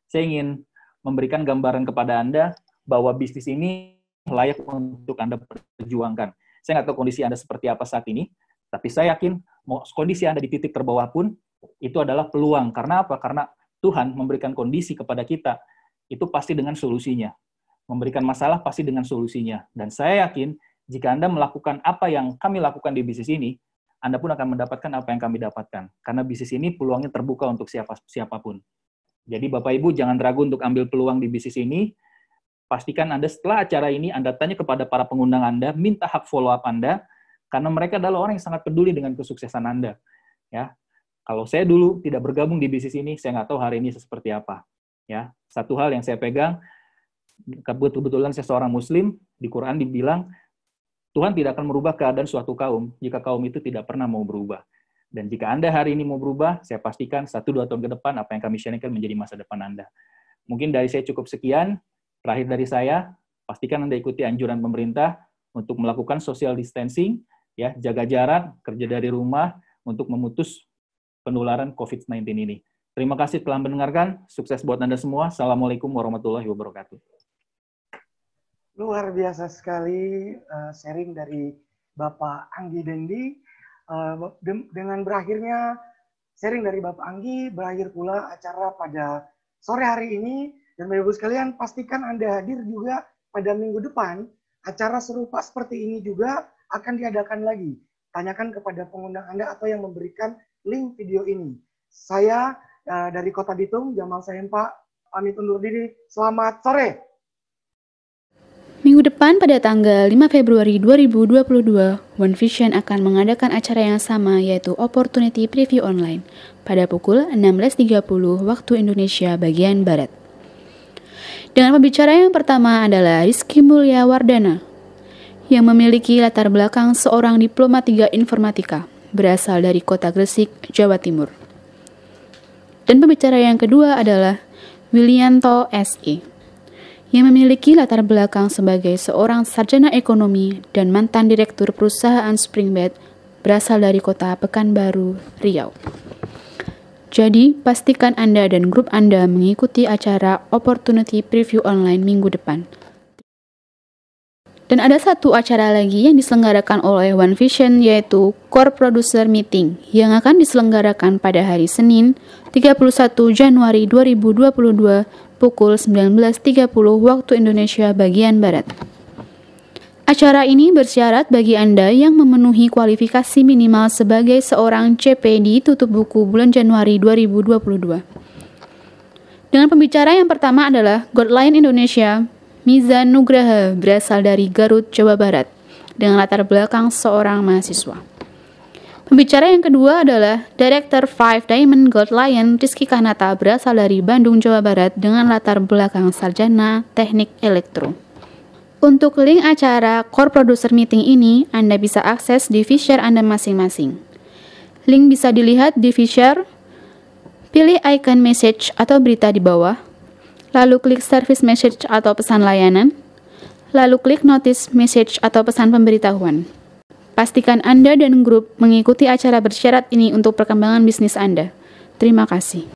saya ingin memberikan gambaran kepada Anda bahwa bisnis ini layak untuk Anda perjuangkan. Saya nggak tahu kondisi Anda seperti apa saat ini, tapi saya yakin kondisi Anda di titik terbawah pun itu adalah peluang. Karena apa? Karena Tuhan memberikan kondisi kepada kita, itu pasti dengan solusinya. Memberikan masalah pasti dengan solusinya. Dan saya yakin, jika Anda melakukan apa yang kami lakukan di bisnis ini, Anda pun akan mendapatkan apa yang kami dapatkan. Karena bisnis ini peluangnya terbuka untuk siapapun. Jadi Bapak Ibu jangan ragu untuk ambil peluang di bisnis ini. pastikan Anda setelah acara ini, Anda tanya kepada para pengundang Anda, minta hak follow up Anda, karena mereka adalah orang yang sangat peduli dengan kesuksesan Anda. Ya, kalau saya dulu tidak bergabung di bisnis ini, saya nggak tahu hari ini seperti apa. Ya, satu hal yang saya pegang, kebetulan saya seorang Muslim, di Quran dibilang, Tuhan tidak akan merubah keadaan suatu kaum, jika kaum itu tidak pernah mau berubah. Dan jika Anda hari ini mau berubah, saya pastikan 1-2 tahun ke depan, apa yang kami sharingkan menjadi masa depan Anda. Mungkin dari saya cukup sekian. Terakhir dari saya, pastikan Anda ikuti anjuran pemerintah untuk melakukan social distancing, ya, jaga jarak, kerja dari rumah, untuk memutus penularan COVID-19 ini. Terima kasih telah mendengarkan. Sukses buat Anda semua. Assalamualaikum warahmatullahi wabarakatuh. Luar biasa sekali sharing dari Bapak Anggi Dendi. Dengan berakhirnya sharing dari Bapak Anggi, berakhir pula acara pada sore hari ini. Dan Bapak Ibu sekalian, pastikan Anda hadir juga pada minggu depan. Acara serupa seperti ini juga akan diadakan lagi. Tanyakan kepada pengundang Anda atau yang memberikan link video ini. Saya dari Kota Bitung, Jamal Sayempa, pamit undur diri. Selamat sore. Minggu depan pada tanggal 5 Februari 2022, One Vision akan mengadakan acara yang sama, yaitu Opportunity Preview Online pada pukul 16.30 waktu Indonesia bagian Barat. Dengan pembicara yang pertama adalah Rizky Mulyawardana, yang memiliki latar belakang seorang diploma 3 informatika, berasal dari kota Gresik, Jawa Timur. Dan pembicara yang kedua adalah Willianto S.I., yang memiliki latar belakang sebagai seorang sarjana ekonomi dan mantan direktur perusahaan Springbed, berasal dari kota Pekanbaru, Riau. Jadi, pastikan Anda dan grup Anda mengikuti acara Opportunity Preview Online minggu depan. Dan ada satu acara lagi yang diselenggarakan oleh One Vision, yaitu Core Producer Meeting, yang akan diselenggarakan pada hari Senin, 31 Januari 2022, pukul 19.30 waktu Indonesia bagian Barat. Acara ini bersyarat bagi Anda yang memenuhi kualifikasi minimal sebagai seorang CP di tutup buku bulan Januari 2022. Dengan pembicara yang pertama adalah Godline Indonesia, Mizan Nugraha, berasal dari Garut, Jawa Barat, dengan latar belakang seorang mahasiswa. Pembicara yang kedua adalah Director 5 Diamond Gold Lion, Rizky Kanata, berasal dari Bandung, Jawa Barat, dengan latar belakang sarjana teknik elektro. Untuk link acara Core Producer Meeting ini, Anda bisa akses di feature Anda masing-masing. Link bisa dilihat di feature, pilih icon message atau berita di bawah, lalu klik service message atau pesan layanan, lalu klik notice message atau pesan pemberitahuan. Pastikan Anda dan grup mengikuti acara bersyarat ini untuk perkembangan bisnis Anda. Terima kasih.